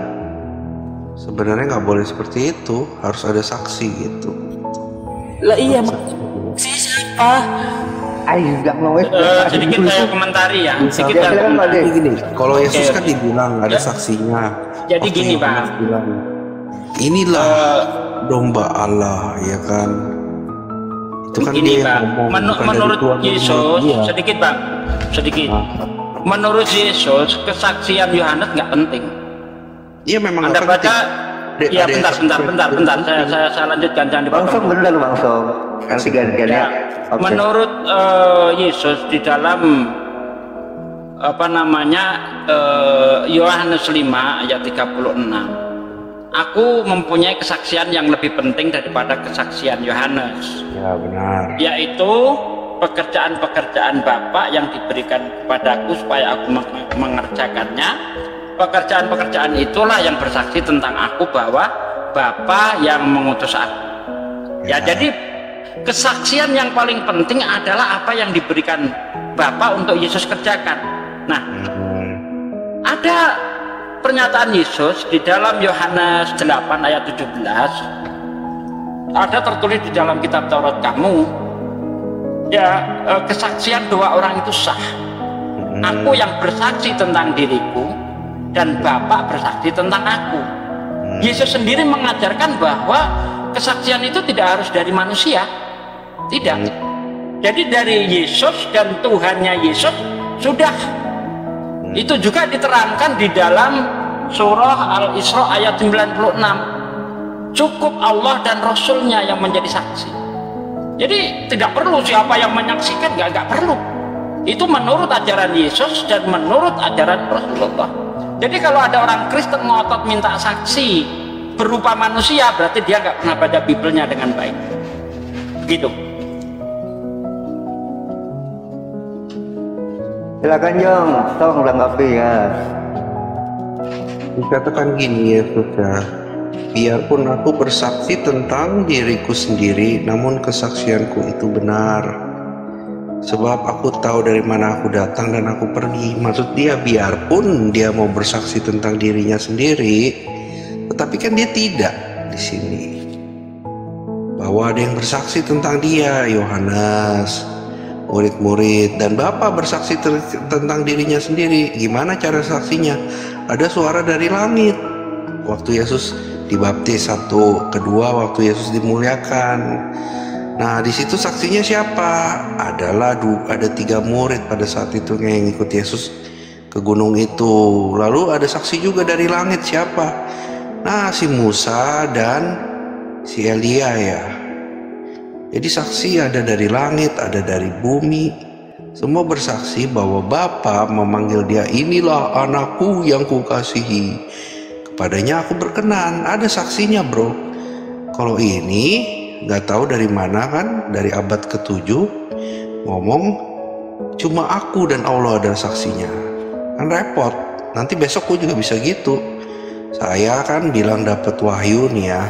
sebenarnya nggak boleh seperti itu, harus ada saksi gitu. Lah iya, siapa? Ayo nggak mau. Sedikit saya komentari ya. Sedikit gini. Kalau Yesus kan dibilang ada saksinya. Jadi gini Pak. Inilah domba Allah ya kan. Itu kan gini dia Pak. Menurut Yesus, sedikit Pak, sedikit. Menurut Yesus, kesaksian Yohanes nggak penting. Iya memang Anda baca, ya bentar. Saya lanjutkan, jangan dipotong. Bangsong bener Bangsong. Nanti gantiannya. Menurut Yesus di dalam Yohanes 5 ayat 36, aku mempunyai kesaksian yang lebih penting daripada kesaksian Yohanes. Ya benar. Yaitu pekerjaan-pekerjaan Bapa yang diberikan kepadaku supaya aku mengerjakannya. Pekerjaan-pekerjaan itulah yang bersaksi tentang aku bahwa Bapa yang mengutus aku. Ya, jadi kesaksian yang paling penting adalah apa yang diberikan Bapa untuk Yesus kerjakan. Nah, ada pernyataan Yesus di dalam Yohanes 8 ayat 17. Ada tertulis di dalam kitab Taurat kamu. Ya, kesaksian dua orang itu sah. Aku yang bersaksi tentang diriku dan Bapa bersaksi tentang aku. Yesus sendiri mengajarkan bahwa kesaksian itu tidak harus dari manusia. Tidak. Jadi dari Yesus dan Tuhannya Yesus sudah. Itu juga diterangkan di dalam surah Al-Isra ayat 96. Cukup Allah dan Rasulnya yang menjadi saksi. Jadi tidak perlu siapa yang menyaksikan, nggak perlu. Itu menurut ajaran Yesus dan menurut ajaran Rasulullah. Jadi kalau ada orang Kristen ngotot minta saksi berupa manusia, berarti dia nggak pernah baca Biblenya dengan baik. Begitu. Silakan Jong, tolong tanggapi ya. Dikatakan gini ya Sudah, biarpun aku bersaksi tentang diriku sendiri, namun kesaksianku itu benar. Sebab aku tahu dari mana aku datang dan aku pergi. Maksud dia biarpun dia mau bersaksi tentang dirinya sendiri, tetapi kan dia tidak di sini. Bahwa ada yang bersaksi tentang dia, Yohanes, murid-murid, dan Bapa bersaksi tentang dirinya sendiri. Gimana cara saksinya? Ada suara dari langit waktu Yesus dibaptis, satu, kedua waktu Yesus dimuliakan. Nah, di situ saksinya siapa? Ada 3 murid pada saat itu yang ikut Yesus ke gunung itu. Lalu ada saksi juga dari langit, siapa? Nah, si Musa dan si Elia ya. Jadi saksi ada dari langit, ada dari bumi. Semua bersaksi bahwa Bapa memanggil dia, inilah anakku yang kukasihi, kepadanya aku berkenan. Ada saksinya bro. Kalau ini nggak tahu dari mana kan, dari abad ke-7 ngomong cuma aku dan Allah ada saksinya, kan repot. Nanti besok gue juga bisa gitu. Saya kan bilang dapat wahyu nih ya,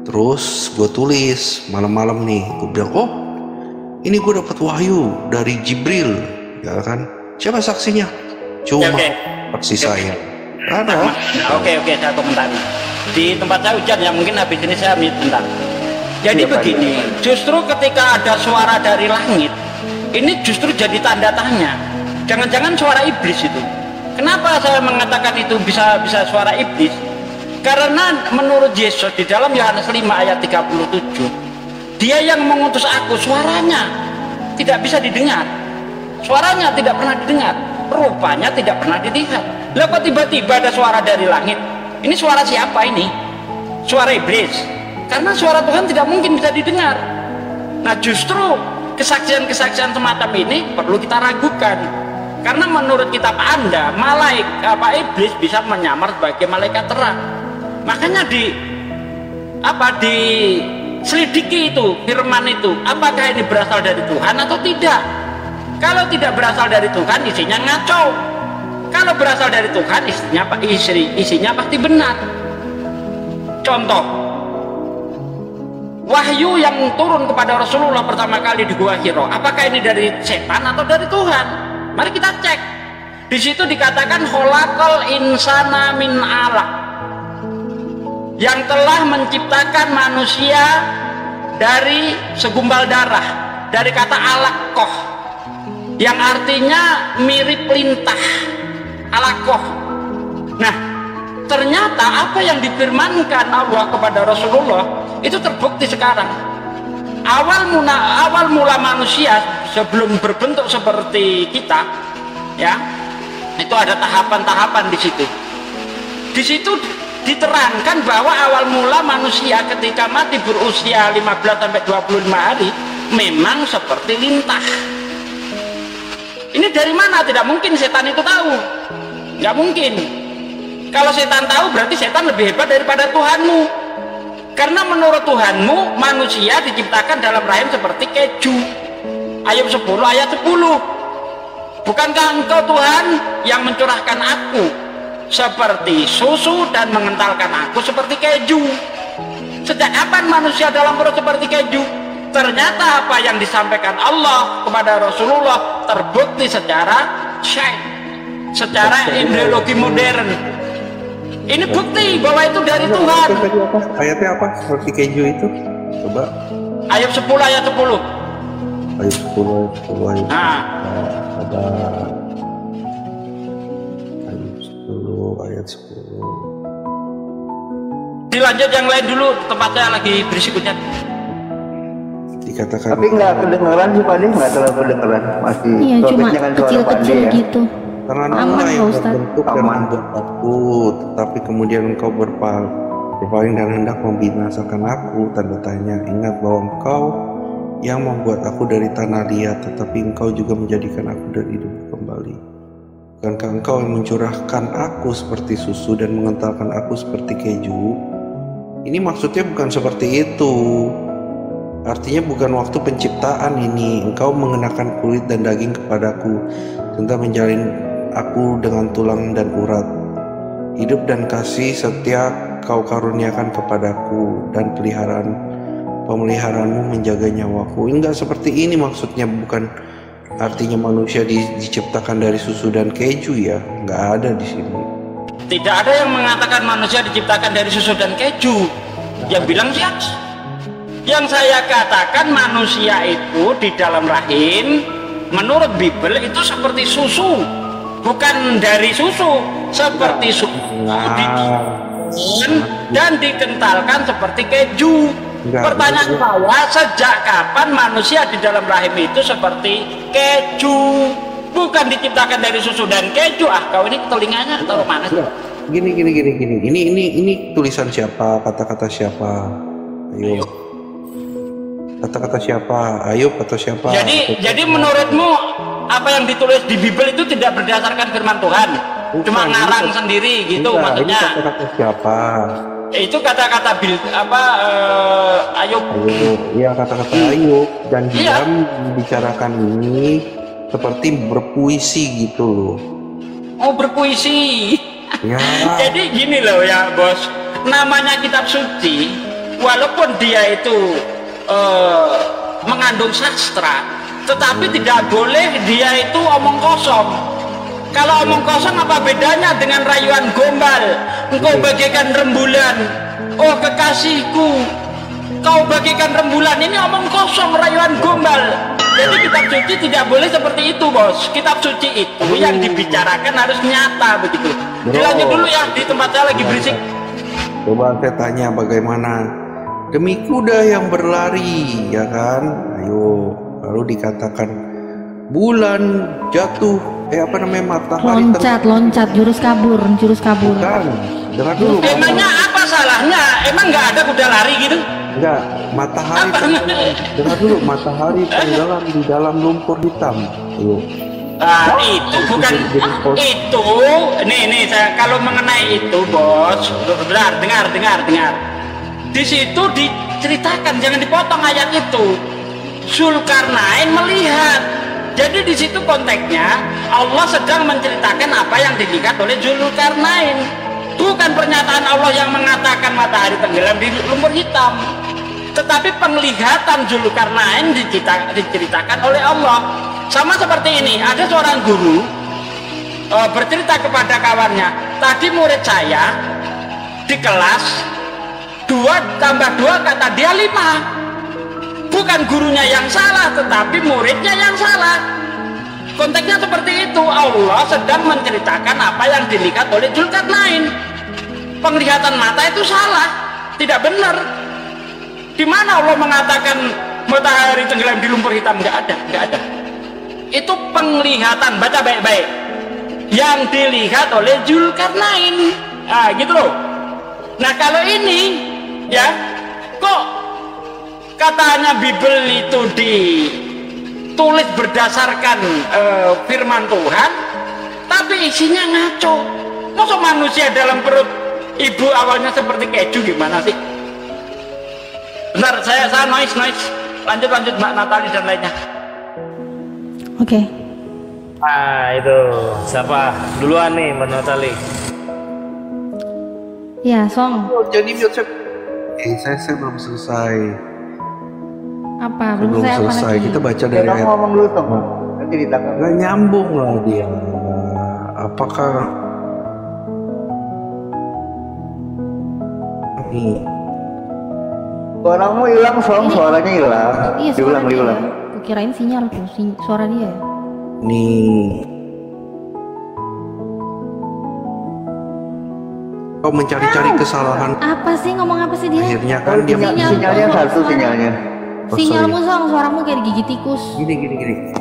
terus gue tulis malam-malam nih, gue bilang oh ini gue dapat wahyu dari Jibril, ya kan? Siapa saksinya? Cuma saksi saya. Ada. Oke, saya komentari. Di tempat saya hujan ya, mungkin habis ini saya ambil bentar. Jadi begini, justru ketika ada suara dari langit, ini justru jadi tanda tanya. Jangan-jangan suara iblis itu. Kenapa saya mengatakan itu bisa suara iblis? Karena menurut Yesus di dalam Yohanes 5 ayat 37, dia yang mengutus aku, suaranya tidak bisa didengar, suaranya tidak pernah didengar, rupanya tidak pernah dilihat. Lah kok tiba-tiba ada suara dari langit? Ini suara siapa ini? Suara iblis. Karena suara Tuhan tidak mungkin bisa didengar. Nah justru kesaksian-kesaksian semacam ini perlu kita ragukan. Karena menurut kitab Anda, iblis bisa menyamar sebagai malaikat terang. Makanya selidiki itu firman itu, apakah ini berasal dari Tuhan atau tidak. Kalau tidak berasal dari Tuhan, isinya ngaco. Kalau berasal dari Tuhan, isinya pasti benar. Contoh, wahyu yang turun kepada Rasulullah pertama kali di Gua Hiro, apakah ini dari setan atau dari Tuhan? Mari kita cek. Di situ dikatakan kholaqal insana min alaq, yang telah menciptakan manusia dari segumpal darah, dari kata alakoh, yang artinya mirip lintah, alakoh. Nah, ternyata apa yang difirmankan Allah kepada Rasulullah itu terbukti sekarang. Awal mula manusia sebelum berbentuk seperti kita, ya, itu ada tahapan-tahapan di situ. Di situ diterangkan bahwa awal mula manusia ketika mati berusia 15-25 hari memang seperti lintah. Ini dari mana? Tidak mungkin setan itu tahu. Nggak mungkin. Kalau setan tahu berarti setan lebih hebat daripada Tuhanmu. Karena menurut Tuhanmu manusia diciptakan dalam rahim seperti keju. Ayub 10 ayat 10. Bukankah engkau Tuhan yang mencurahkan aku seperti susu dan mengentalkan aku seperti keju? Sejak kapan manusia dalam perut seperti keju? Ternyata apa yang disampaikan Allah kepada Rasulullah terbukti secara embriologi modern. Ini bukti bahwa itu dari Tuhan. Ayatnya apa? Seperti keju itu? Coba. Ayat 10 ayat 10. Ayat 10 ayat 10. Nah. Ada ayat 10. Dilanjut yang lain dulu, tempatnya lagi berikutnya. Dikatakan. Tapi nggak kedengeran sih Pak, nggak terlalu kedengeran. Masih. Iya, cuma kecil-kecil gitu. Tangan Allah yang terbentuk dan membuat aku, tetapi kemudian engkau berpaling dan hendak membinasakan aku. Tanda tanya. Ingat bahwa engkau yang membuat aku dari tanah liat, tetapi engkau juga menjadikan aku dari hidup kembali. Bukankah engkau yang mencurahkan aku seperti susu dan mengentalkan aku seperti keju? Ini maksudnya bukan seperti itu. Artinya bukan waktu penciptaan ini. Engkau mengenakan kulit dan daging kepadaku, serta menjalin aku dengan tulang dan urat. Hidup dan kasih setia kau karuniakan kepadaku, dan pemeliharaanmu menjaga nyawaku. Enggak seperti ini maksudnya, bukan artinya manusia diciptakan dari susu dan keju ya. Enggak ada di sini. Tidak ada yang mengatakan manusia diciptakan dari susu dan keju. Yang bilang siapa? Yang saya katakan manusia itu di dalam rahim menurut Bible itu seperti susu, bukan dari susu, seperti susu dan dikentalkan seperti keju. Pertanyaan saya, sejak kapan manusia di dalam rahim itu seperti keju, bukan diciptakan dari susu dan keju? Ah, kau ini telinganya taruh mana sih? Gini. Ini tulisan siapa? Kata-kata siapa? Ayo. Kata-kata siapa? Ayub atau siapa? Jadi menurutmu apa yang ditulis di Bible itu tidak berdasarkan firman Tuhan? Bukan, cuma ngarang sendiri gitu maksudnya? Ini kata-kata siapa? Itu kata-kata Ayub. Iya, kata-kata Ayub. Dan dia membicarakan ini seperti berpuisi gitu loh. Oh, berpuisi. Ya. Jadi gini loh ya bos, namanya kitab suci, walaupun dia itu mengandung sastra, tetapi tidak boleh dia itu omong kosong. Kalau omong kosong apa bedanya dengan rayuan gombal? Engkau bagaikan rembulan, oh kekasihku, kau bagaikan rembulan. Ini omong kosong, rayuan gombal. Jadi kitab suci tidak boleh seperti itu bos. Kitab suci itu yang dibicarakan harus nyata begitu. Dilanjut dulu ya, di tempat saya lagi berisik. Coba saya tanya bagaimana? Demi kuda yang berlari, ya kan? Ayo, lalu dikatakan bulan jatuh, matahari loncat, jurus kabur. Bukan, dengar dulu. Emangnya apa salahnya? Emang nggak ada kuda lari gitu? Enggak, matahari dengar dulu, matahari tenggelam di dalam lumpur hitam. Ayo. Itu bukan itu. Nih saya kalau mengenai itu bos, dengar. Di situ diceritakan, jangan dipotong ayat itu. Zulkarnain melihat. Jadi di situ konteksnya Allah sedang menceritakan apa yang dilihat oleh Zulkarnain. Bukan pernyataan Allah yang mengatakan matahari tenggelam di lumpur hitam. Tetapi penglihatan Zulkarnain diceritakan oleh Allah. Sama seperti ini, ada seorang guru bercerita kepada kawannya, tadi murid saya di kelas 2 tambah 2 kata dia 5. Bukan gurunya yang salah, tetapi muridnya yang salah. Konteksnya seperti itu. Allah sedang menceritakan apa yang dilihat oleh Zulkarnain. Penglihatan mata itu salah, tidak benar. Di mana Allah mengatakan matahari tenggelam di lumpur hitam? Nggak ada. Itu penglihatan, baca baik-baik. Yang dilihat oleh Zulkarnain. Nah, gitu loh. Nah, kalau ini ya, kok katanya Bible itu ditulis berdasarkan firman Tuhan, tapi isinya ngaco. Masa manusia dalam perut ibu awalnya seperti keju, gimana sih? Bentar, saya noise. Lanjut Mbak Natali dan lainnya. Oke. Nah itu siapa duluan nih Mbak Natali? Ya, Song. Jadi saya belum selesai. Apa? Belum selesai. Kita baca dari ayat. Ngomong dulu Song. Nanti ditangkap. Nggak nyambung lah dia. Apakah nih? Suaramu hilang Song, suaranya hilang. Iya, diulang. Kukirain sinyal tuh, suara dia. Nih. Kau mencari-cari kesalahan. Apa sih, ngomong apa sih dia? Akhirnya kan dia sinyalnya satu sinyalnya. Sinyalmu Song, suaramu kayak digigit tikus. Gini.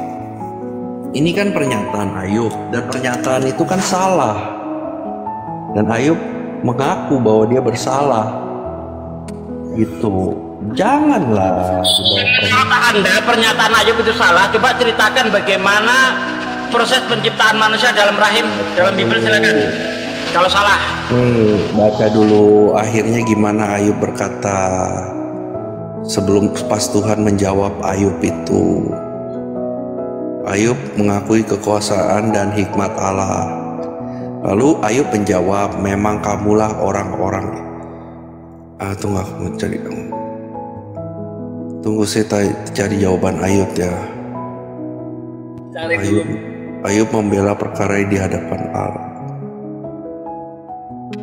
ini kan pernyataan Ayub, dan pernyataan itu kan salah, dan Ayub mengaku bahwa dia bersalah gitu. Janganlah dibawa pernyataan Ayub itu salah. Coba ceritakan bagaimana proses penciptaan manusia dalam rahim dalam Bible, silakan. Kalau salah. Nih, baca dulu akhirnya gimana Ayub berkata sebelum pas Tuhan menjawab Ayub itu. Ayub mengakui kekuasaan dan hikmat Allah. Lalu Ayub menjawab, memang kamulah orang-orang. Tunggu aku mencari kamu. Tunggu saya cari jawaban Ayub ya. Ayub membela perkara di hadapan Allah.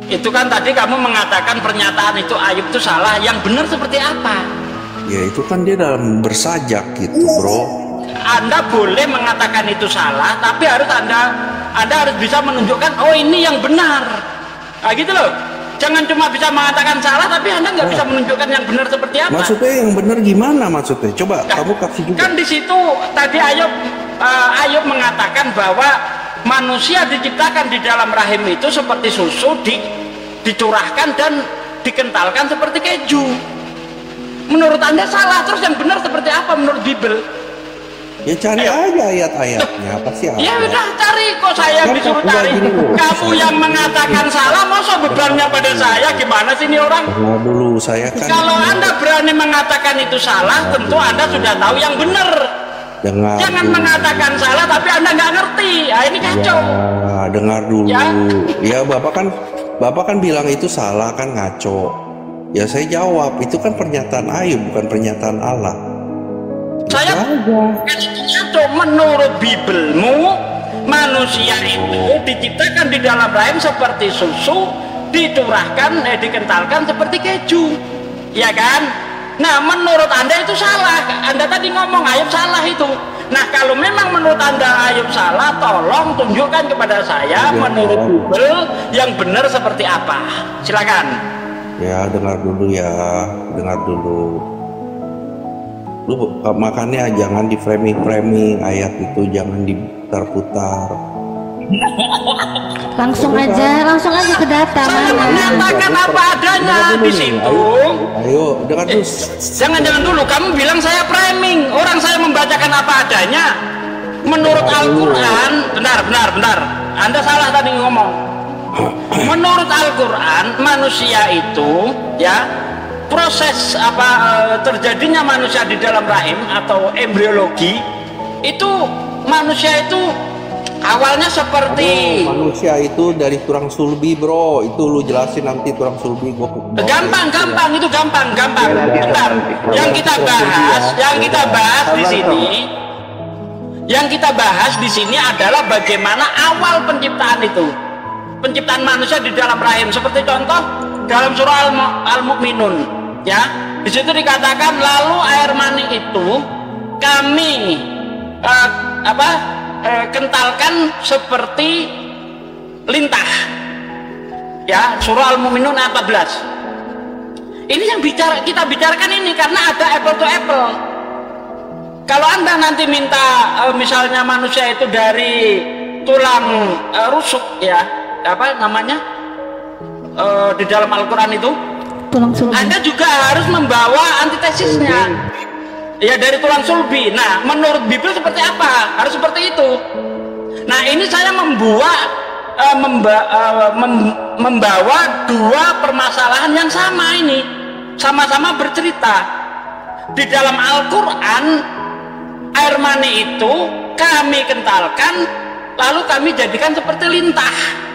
Itu kan tadi kamu mengatakan pernyataan itu Ayub itu salah. Yang benar seperti apa? Ya itu kan dia dalam bersajak gitu, bro. Anda boleh mengatakan itu salah, tapi Anda harus bisa menunjukkan, oh ini yang benar. Nah gitu loh. Jangan cuma bisa mengatakan salah, tapi Anda nggak bisa menunjukkan yang benar seperti apa. Maksudnya yang benar gimana maksudnya? Coba kamu kasih juga. Kan di situ tadi Ayub mengatakan bahwa manusia diciptakan di dalam rahim itu seperti susu dicurahkan dan dikentalkan seperti keju. Menurut Anda salah, terus yang benar seperti apa menurut Bible? Ya cari aja ayat-ayatnya, pasti ada. Ya udah cari, kok saya disuruh cari. Kamu yang mengatakan salah, masa bebannya pada saya? Gimana sih ini orang? Nah, dulu saya kan. Kalau Anda berani mengatakan itu salah, tentu Anda sudah tahu yang benar. Jangan mengatakan salah tapi Anda nggak ngerti. Ah, ini kacau. Ya, dengar dulu. Ya Bapak kan bilang itu salah kan, ngaco. Ya saya jawab, itu kan pernyataan Ayub bukan pernyataan Allah. Saya ngaco. Menurut Biblemu, manusia itu diciptakan di dalam rahim seperti susu, dicurahkan, dikentalkan seperti keju, ya kan? Nah, menurut Anda itu salah. Anda tadi ngomong Ayub salah itu. Nah, kalau memang menurut Anda Ayub salah, tolong tunjukkan kepada saya menurut Bible yang benar seperti apa. Silakan. Ya, dengar dulu ya, dengar dulu. Lu makanya jangan di framing ayat itu, jangan diputar-putar. Langsung aja ke data. Saya mengatakan apa adanya di situ. Ayo, dengar dulu. Jangan dulu, kamu bilang saya framing. Orang saya membacakan apa adanya. Menurut Al-Quran, benar. Anda salah tadi ngomong. Menurut Al-Quran, manusia itu ya proses terjadinya manusia di dalam rahim atau embriologi itu, manusia itu awalnya seperti manusia itu dari tulang sulbi, bro. Itu lu jelasin nanti tulang sulbi gua. Gampang itu gampang. Bentar. Yang kita bahas di sini adalah bagaimana awal penciptaan itu. Penciptaan manusia di dalam rahim, seperti contoh dalam surah Al-Mu'minun, ya. Di situ dikatakan, lalu air mani itu kami kentalkan seperti lintah, ya. Surah Al-Mu'minun ayat 14. Ini yang kita bicarakan ini karena ada apple to apple. Kalau Anda nanti minta misalnya manusia itu dari tulang rusuk, ya, apa namanya, di dalam Al-Quran itu tulang sulbi. Anda juga harus membawa antitesisnya, ya, dari tulang sulbi. Nah, menurut Bible seperti apa? Harus seperti itu. Nah, ini saya membawa dua permasalahan yang sama ini, sama-sama bercerita. Di dalam Al-Quran, air mani itu kami kentalkan, lalu kami jadikan seperti lintah.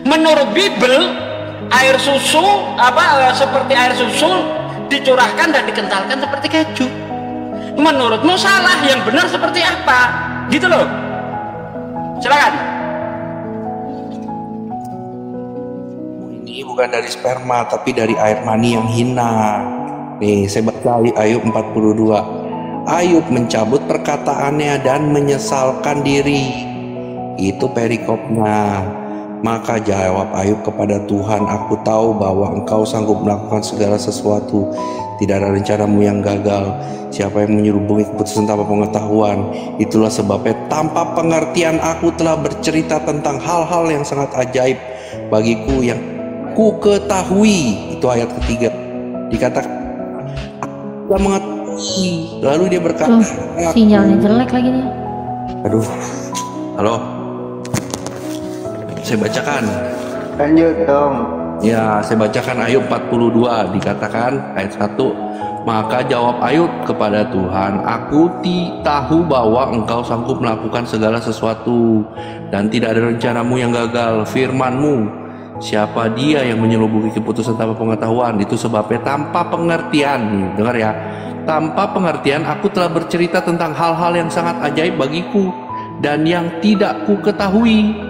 Menurut Bible, air susu seperti air susu dicurahkan dan dikentalkan seperti keju. Menurutmu salah, yang benar seperti apa? Gitu loh. Silakan. Ini bukan dari sperma tapi dari air mani yang hina. Nih, saya baca Ayub 42. Ayub mencabut perkataannya dan menyesalkan diri. Itu perikopnya. Maka jawab Ayub kepada Tuhan, aku tahu bahwa engkau sanggup melakukan segala sesuatu. tidak ada rencanamu yang gagal. Siapa yang menyelubungi keputusan tanpa pengetahuan, itulah sebabnya tanpa pengertian aku telah bercerita tentang hal-hal yang sangat ajaib bagiku yang ku ketahui. Itu ayat ketiga. Dikatakan aku telah mengetahui. Lalu dia berkata, sinyalnya jelek lagi nih. Aduh, halo, saya bacakan. Lanjut dong. Ya, saya bacakan Ayub 42. Dikatakan ayat 1, maka jawab Ayub kepada Tuhan, aku tahu bahwa engkau sanggup melakukan segala sesuatu dan tidak ada rencanamu yang gagal. Firmanmu, siapa dia yang menyelubungi keputusan tanpa pengetahuan, itu sebabnya tanpa pengertian. Nih, dengar ya, tanpa pengertian aku telah bercerita tentang hal-hal yang sangat ajaib bagiku dan yang tidak ku ketahui.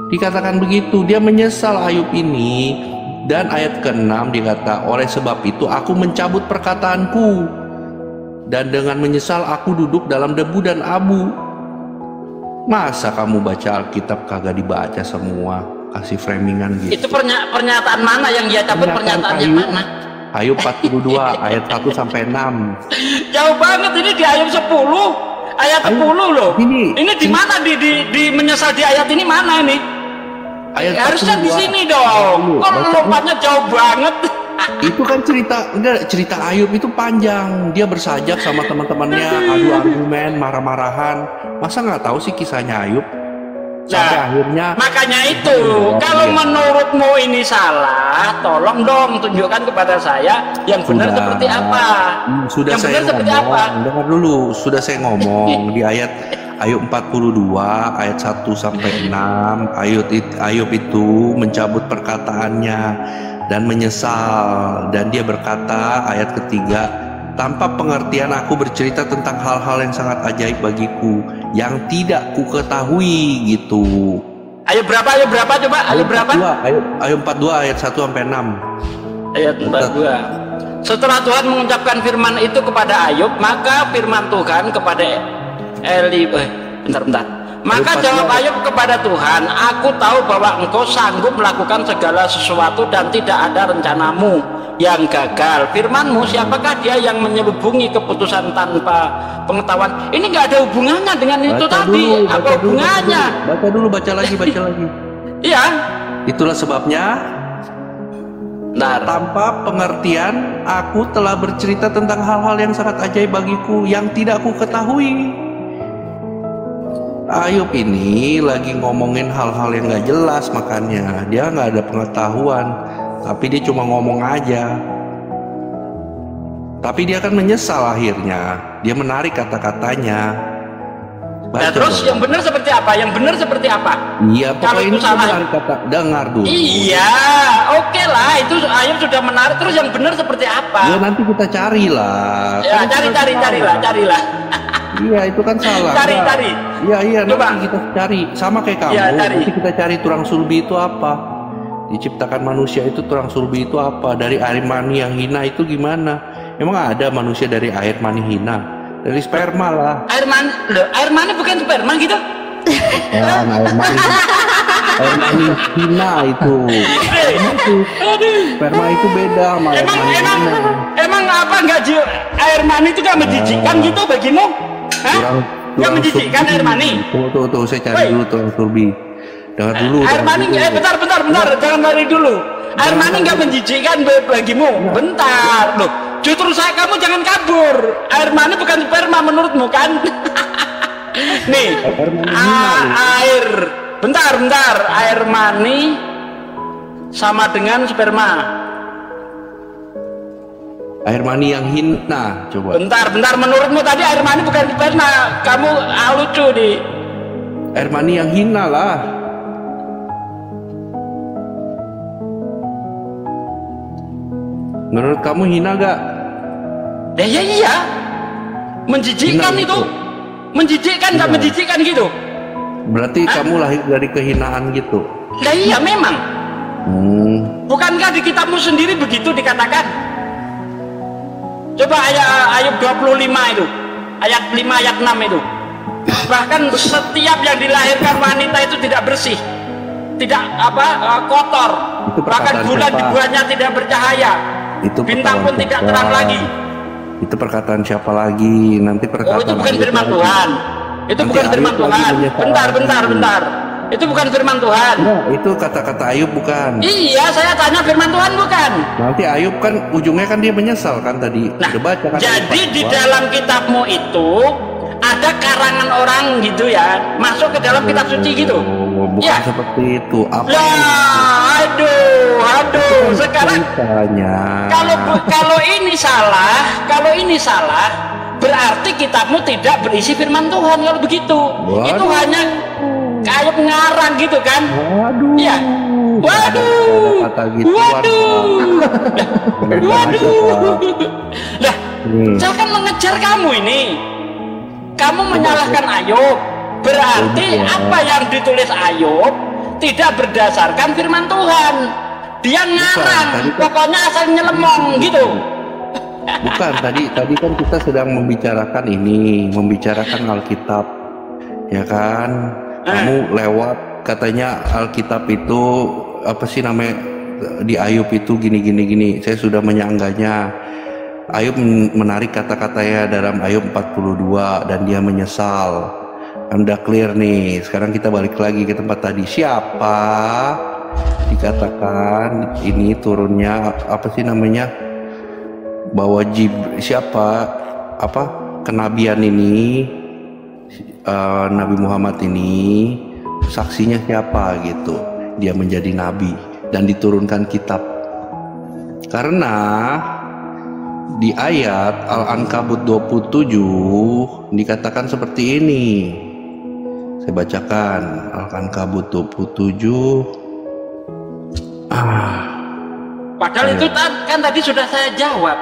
Dikatakan begitu, dia menyesal Ayub ini. Dan ayat ke-6 dikata, oleh sebab itu aku mencabut perkataanku dan dengan menyesal aku duduk dalam debu dan abu. Masa kamu baca Alkitab kagak dibaca semua, kasih framingan gitu. Itu pernyataan mana yang dia cabut? Pernyataan yang mana? Ayub 42 ayat 1 sampai 6. Jauh banget ini di Ayub 10. Ayat 10 loh. Ini di mana di menyesal di ayat ini mana ini? Harusnya di sini dong. Kok lompatnya jauh banget? Itu kan cerita Ayub itu panjang. Dia bersajak sama teman-temannya, adu argumen, marah-marahan. Masa nggak tahu sih kisahnya Ayub? Sampai akhirnya. Makanya itu, kalau menurutmu ini salah, tolong dong tunjukkan kepada saya yang benar seperti apa. Sudah yang saya benar seperti apa? Dengar dulu, sudah saya ngomong di ayat Ayub 42 ayat 1 sampai 6. Ayub itu mencabut perkataannya dan menyesal, dan dia berkata ayat ketiga, tanpa pengertian aku bercerita tentang hal-hal yang sangat ajaib bagiku yang tidak ku ketahui gitu. Ayub berapa coba? Ayub berapa? Ayub 42 ayat 1 sampai 6. Ayat 42. Setelah Tuhan mengucapkan firman itu kepada Ayub, maka firman Tuhan kepada bentar. Maka jawab Ayub kepada Tuhan, aku tahu bahwa engkau sanggup melakukan segala sesuatu dan tidak ada rencanamu yang gagal. Firmanmu, siapakah dia yang menyelubungi keputusan tanpa pengetahuan? Ini nggak ada hubungannya dengan itu tadi. Apa hubungannya? Baca lagi. Iya. Itulah sebabnya tanpa pengertian aku telah bercerita tentang hal-hal yang sangat ajaib bagiku yang tidak ku ketahui. Ayub ini lagi ngomongin hal-hal yang gak jelas, makanya dia gak ada pengetahuan, tapi dia cuma ngomong aja. Tapi dia kan menyesal akhirnya, dia menarik kata-katanya. Nah, terus yang benar seperti apa? Iya, pokoknya ini menarik kata. Dengar dulu. Iya, oke lah, itu Ayub sudah menarik. Terus yang benar seperti apa? Ya nanti kita carilah. Ya carilah. Iya, itu kan salah. Cari. Iya, nanti kita cari. Sama kayak kamu. Ya, nanti kita cari tulang sulbi itu apa. Diciptakan manusia itu tulang sulbi itu apa? Dari air mani yang hina itu gimana? Emang ada manusia dari air mani hina? Dari sperma lah. Air mani bukan sperma gitu? Air mani hina itu. Sperma itu beda sama air mani hina. Emang apa enggak air mani itu gak menjijikkan gitu bagimu? Gak menjijikkan air mani? Tuh, saya cari dulu tulang sulbi. Dengar dulu. Air mani, bentar, jangan lari dulu. Air mani gak menjijikkan bagimu? Bentar, loh. Justru kamu jangan kabur. Air mani bukan sperma menurutmu kan? Nih, bentar, air mani sama dengan sperma. Air mani yang hina, coba. Bentar, menurutmu tadi air mani bukan sperma. Kamu lucu nih. Air mani yang hina lah. Menurut kamu hina gak? Iya. Menjijikkan itu. Menjijikkan gak menjijikkan gitu? Berarti kamu lahir dari kehinaan gitu? Iya memang. Bukankah di kitabmu sendiri begitu dikatakan? Coba Ayub 25 itu, ayat 5 ayat 6 itu. Bahkan setiap yang dilahirkan wanita itu tidak bersih, tidak kotor. Bahkan bulan dibuatnya tidak bercahaya. Itu bintang pun tidak terang lagi. Itu perkataan siapa lagi? Nanti perkataan. Oh, itu bukan firman Tuhan. Itu bukan firman Tuhan. Bentar. Itu bukan firman Tuhan. Nah, itu kata-kata Ayub bukan? Iya, saya tanya firman Tuhan bukan. Nanti Ayub kan ujungnya kan dia menyesal kan tadi. Nah, baca kan jadi di dalam kitabmu itu ada karangan orang gitu ya, masuk ke dalam kitab suci gitu. Bukan ya. Seperti itu. Apa lah, aduh. Sekarang kalau ini salah, berarti kitabmu tidak berisi firman Tuhan kalau begitu. Waduh. Itu hanya kayak ngarang gitu kan? Waduh. Iya. Waduh. Lah, saya kan mengejar kamu ini. Kamu menyalahkan Ayub. Berarti apa yang ditulis Ayub tidak berdasarkan firman Tuhan. Dia ngarang, pokoknya asal nyelemong gitu. Bukan, tadi kan kita sedang membicarakan Alkitab, ya kan? Kamu lewat katanya Alkitab itu apa sih namanya, di Ayub itu gini. Saya sudah menyanggahnya. Ayub menarik kata-katanya dalam Ayub 42 dan dia menyesal. Anda clear nih. Sekarang kita balik lagi ke tempat tadi. Siapa dikatakan ini turunnya apa sih namanya? Bahwa siapa kenabian ini, Nabi Muhammad ini saksinya siapa gitu, dia menjadi nabi dan diturunkan kitab. Karena di ayat Al-Ankabut 27 dikatakan seperti ini. Saya bacakan Al-Ankabut 27. Padahal itu kan tadi sudah saya jawab.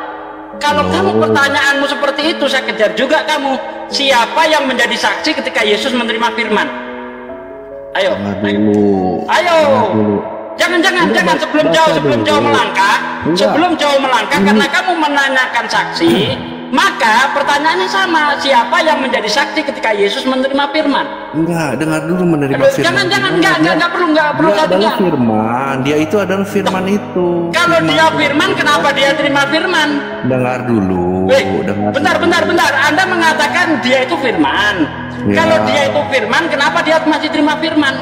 Kalau kamu pertanyaanmu seperti itu, saya kejar juga kamu. Siapa yang menjadi saksi ketika Yesus menerima firman? Ayo. Ayo. Jangan sebelum jauh melangkah karena kamu menanyakan saksi, maka pertanyaannya sama, siapa yang menjadi saksi ketika Yesus menerima firman? Enggak, dengar dulu menerima firman. Enggak perlu adalah firman, dia itu adalah firman itu. Kalau dia firman, kenapa dia terima firman? Dengar dulu. Bentar. Anda mengatakan dia itu firman. Ya. Kalau dia itu firman, kenapa dia masih terima firman?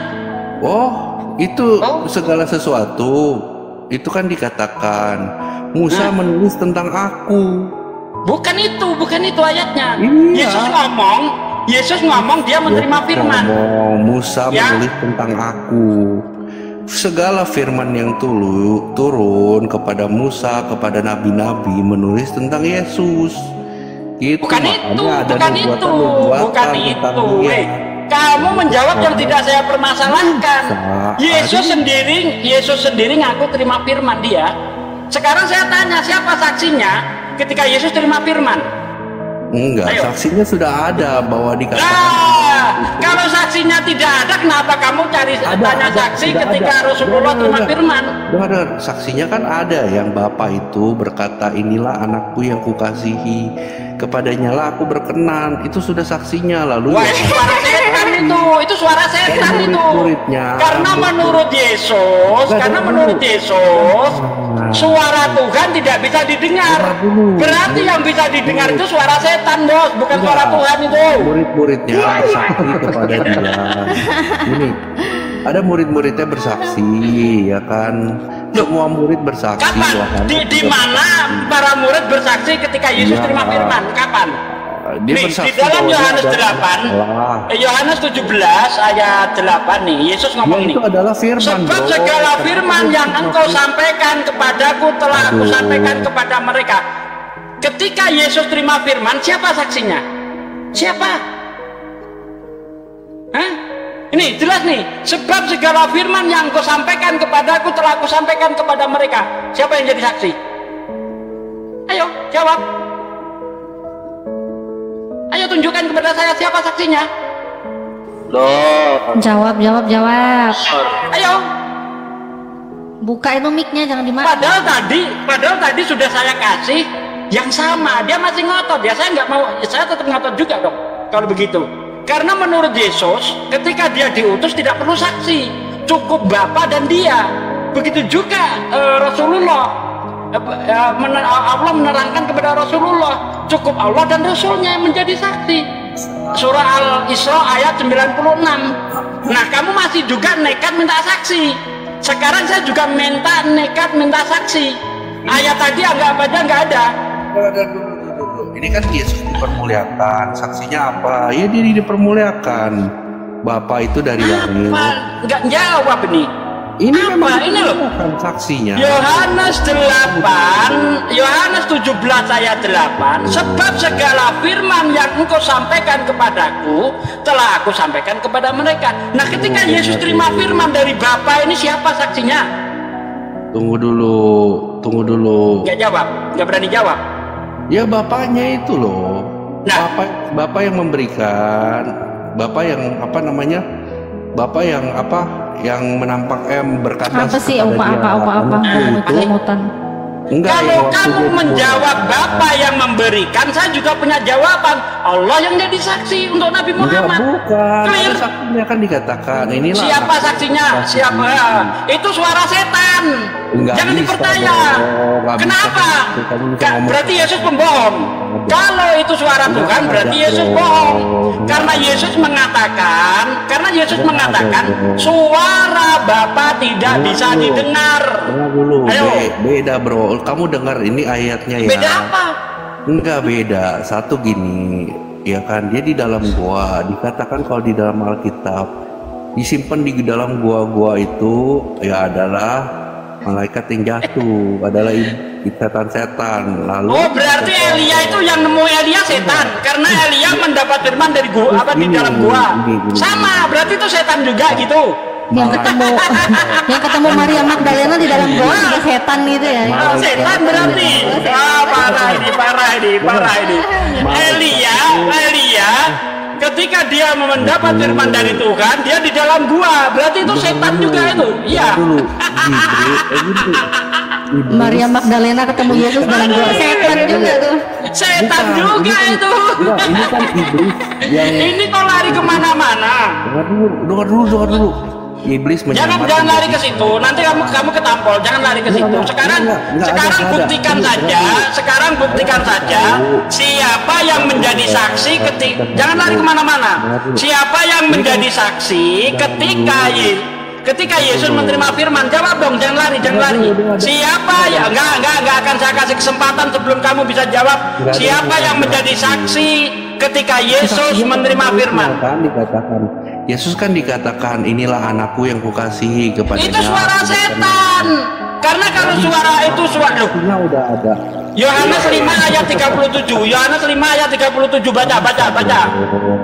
Itu segala sesuatu itu kan dikatakan Musa menulis tentang aku. Bukan itu ayatnya. Iya. Yesus ngomong dia menerima firman. Musa menulis tentang aku. Segala firman yang turun kepada Musa, kepada nabi-nabi menulis tentang Yesus. Gitu. Bukan itu. Kamu menjawab yang tidak saya permasalahkan. Yesus sendiri ngaku terima firman dia. Sekarang saya tanya, siapa saksinya ketika Yesus terima firman? Enggak, saksinya sudah ada bahwa dikatakan. Kalau saksinya tidak ada, kenapa kamu tanya saksi ketika Rasulullah terima firman? Dengar, saksinya kan ada yang Bapa itu berkata, inilah anakku yang kukasihi, kepadanya lah aku berkenan. Itu sudah saksinya. Lalu itu suara setan itu. Karena menurut Yesus, suara Tuhan tidak bisa didengar. Berarti yang bisa didengar itu suara setan, bos, bukan suara Tuhan itu. Murid-muridnya saksi kepada dia. Ini ada murid-muridnya bersaksi, ya kan? Semua murid bersaksi. Kapan? Di mana para murid bersaksi ketika Yesus terima firman? Kapan? Di dalam Yohanes 8, Yohanes 17 ayat 8 nih, Yesus ngomong ini. Itu adalah firman. Sebab segala firman yang engkau sampaikan kepadaku telah aku sampaikan kepada mereka. Ketika Yesus terima firman, siapa saksinya? Siapa? Ini jelas nih. Sebab segala firman yang engkau sampaikan kepadaku telah aku sampaikan kepada mereka. Siapa yang jadi saksi? Ayo, jawab. Ayo tunjukkan kepada saya siapa saksinya. Jawab. Ayo. Buka itu mic-nya, jangan dimakan. Padahal tadi sudah saya kasih yang sama. Dia masih ngotot. Ya saya nggak mau. Saya tetap ngotot juga dong. Kalau begitu. Karena menurut Yesus, ketika dia diutus tidak perlu saksi. Cukup Bapa dan dia. Begitu juga Rasulullah. Allah menerangkan kepada Rasulullah, cukup Allah dan Rasulnya yang menjadi saksi. Surah Al-Isra ayat 96. Nah, kamu masih juga nekat minta saksi. Sekarang saya juga nekat minta saksi. Ayat tadi anggap aja nggak ada. Ini kan Yesus dipermuliakan, saksinya apa? Ya dia dipermuliakan. Bapak itu dari langit. Nggak jawab ini. Ini apa? memang Ini loh saksinya. Yohanes 17 ayat 8. Sebab segala firman yang engkau sampaikan kepadaku telah aku sampaikan kepada mereka. Nah, ketika Yesus terima firman dari Bapa, ini siapa saksinya? Tunggu dulu. Nggak jawab, nggak berani jawab. Ya bapaknya itu loh. Nah, bapak yang memberikan, bapak yang apa namanya? Bapak yang apa? Yang menampak berkata apa sih apa mutan. Kalau kamu menjawab Bapa yang memberikan, saya juga punya jawaban. Allah yang jadi saksi untuk Nabi Muhammad. Bukan. Clear. Saksinya kan dikatakan. Inilah siapa saksinya? Siapa? Itu suara setan. Jangan dipercaya. Kenapa? Berarti Yesus pembohong. Kalau itu suara Tuhan, berarti Yesus bohong. Karena Yesus mengatakan suara Bapa tidak bisa didengar. Ayo. Beda bro, kamu dengar ini ayatnya ya. Beda apa? Enggak beda. Satu gini, ya kan, dia di dalam gua. Dikatakan kalau di dalam Alkitab disimpan di dalam gua-gua itu ya adalah malaikat yang jatuh, adalah setan-setan. Lalu berarti Elia itu yang nemu Elia setan, karena Elia mendapat firman dari gua di dalam gua. Sama, berarti itu setan juga gitu. Yang ketemu Maria Magdalena di dalam gua juga setan gitu ya. Setan berarti. Parah ini. Elia ketika dia mendapat firman dari Tuhan, dia di dalam gua, berarti itu setan juga itu. Iya. Maria Magdalena ketemu Yesus dalam gua, setan juga tuh. Setan juga itu. Ini kan iblis yang ini kok lari kemana-mana. Dengar dulu. Iblis jangan lari ke situ, nanti kamu ketampol. Jangan lari ke situ. Sekarang buktikan saja siapa yang menjadi saksi jangan lari kemana-mana. Siapa yang menjadi saksi ketika Yesus menerima firman? Jawab dong, jangan lari. Siapa ya? Enggak akan saya kasih kesempatan sebelum kamu bisa jawab. Siapa yang menjadi saksi ketika Yesus menerima firman? Yesus kan dikatakan, inilah anakku yang kukasihi kepadanya. Itu suara setan. Karena kalau suara itu suara udah ada. Yohanes 5 ayat 37. Yohanes 5 ayat 37. Baca.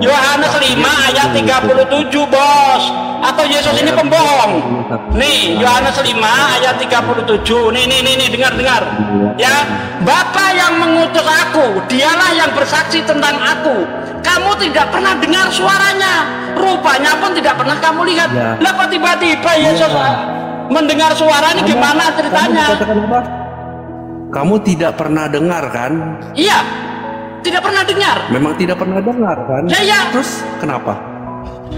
Yohanes 5 ayat 37, Bos. Atau Yesus ini pembohong? Nih, Yohanes 5 ayat 37. Nih, dengar. Ya, Bapa yang mengutus aku, dialah yang bersaksi tentang aku. Kamu tidak pernah dengar suaranya, rupanya pun tidak pernah kamu lihat. Lah kok tiba-tiba Yesus mendengar suara ini, gimana ceritanya? Kamu tidak pernah dengar kan? Iya, tidak pernah dengar. Memang tidak pernah dengar kan? Ya. Terus kenapa?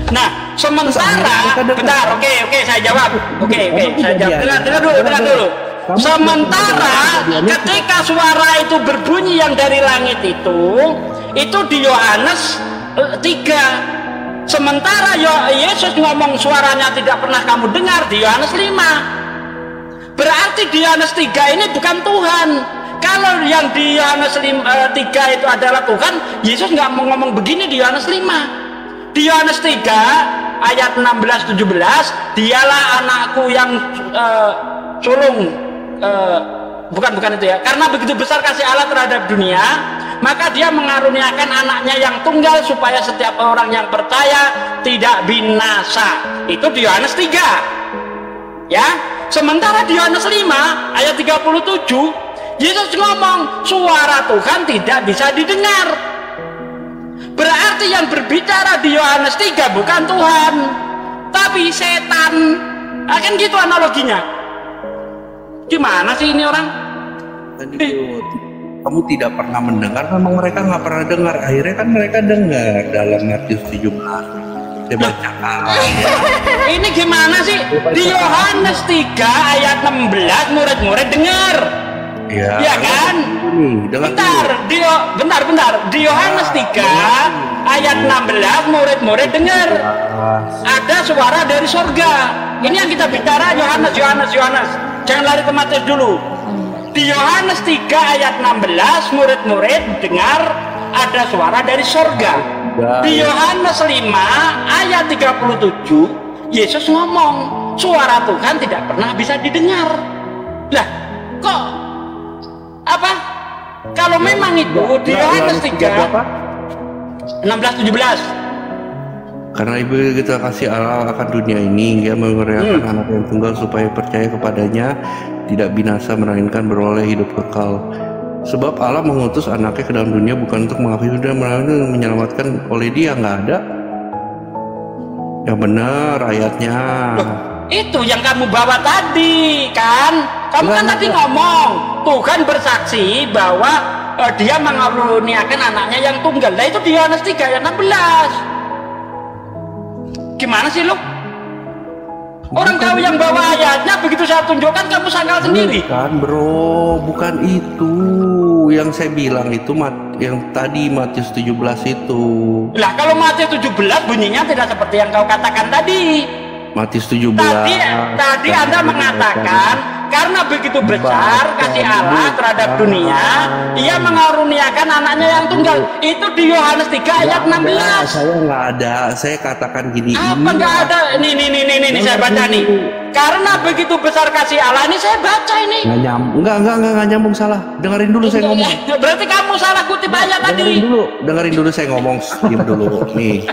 Nah, sementara, bentar, oke, saya jawab. Oke, saya jawab. Dengar dulu. Sementara ketika suara itu berbunyi yang dari langit itu di Yohanes 3. Sementara Yesus ngomong suaranya tidak pernah kamu dengar di Yohanes 5. Berarti di Yohanes 3 ini bukan Tuhan. Kalau yang di Yohanes 3 itu adalah Tuhan, Yesus nggak mau ngomong begini di Yohanes 5. Di Yohanes 3 ayat 16-17, dialah anakku yang sulung. Bukan itu ya. Karena begitu besar kasih Allah terhadap dunia, maka dia mengaruniakan anaknya yang tunggal supaya setiap orang yang percaya tidak binasa. Itu di Yohanes 3. Ya. Sementara di Yohanes 5 ayat 37, Yesus ngomong suara Tuhan tidak bisa didengar. Berarti yang berbicara di Yohanes 3 bukan Tuhan, tapi setan. Kan gitu analoginya. Gimana sih ini orang? Kamu tidak pernah mendengar, memang mereka nggak pernah dengar. Akhirnya kan mereka dengar dalam Matius 17. Saya bacakan. Ini gimana sih? Di Yohanes 3 ayat 16 murid-murid dengar. Ya kan? Bentar. Di Yohanes 3 ayat 16 murid-murid dengar. Ada suara dari surga. Ini yang kita bicara Yohanes. Jangan lari ke Matius dulu. Di Yohanes 3 ayat 16 murid-murid dengar ada suara dari surga. Di Yohanes 5 ayat 37 Yesus ngomong suara Tuhan tidak pernah bisa didengar. Lah kok apa? Kalau memang itu di Yohanes 3 16-17 karena ibu kita kasih Allah akan dunia ini hingga memberikan anak yang tunggal supaya percaya kepadanya tidak binasa melainkan beroleh hidup kekal. Sebab Allah mengutus anaknya ke dalam dunia bukan untuk mengakhiri dunia melainkan menyelamatkan oleh dia. Nggak ada yang benar ayatnya. Loh, itu yang kamu bawa tadi kan? Kamu kan tadi ngomong Tuhan bersaksi bahwa dia mengaruniakan anaknya yang tunggal. Nah itu di Yohanes 3 ayat 16. Gimana sih lu? Orang tahu yang bawa ayatnya, begitu saya tunjukkan kamu sangkal sendiri. Bukan bro, bukan itu yang saya bilang itu yang tadi Matius 17 itu. Lah kalau Matius 17 bunyinya tidak seperti yang kau katakan tadi. Matius 17 Tadi Anda mengatakan karena begitu besar kasih Allah terhadap dunia, Ia mengaruniakan anaknya yang tunggal. Itu di Yohanes 3 ayat 16. Saya nggak ada, saya katakan gini. Apa nggak ada? Ini saya baca nih. Karena begitu besar kasih Allah, ini saya baca ini. Nggak nyambung, salah. Dengerin dulu saya ngomong. Berarti kamu salah kutip ayat tadi. Dengerin dulu saya ngomong. Diam dulu. Nih,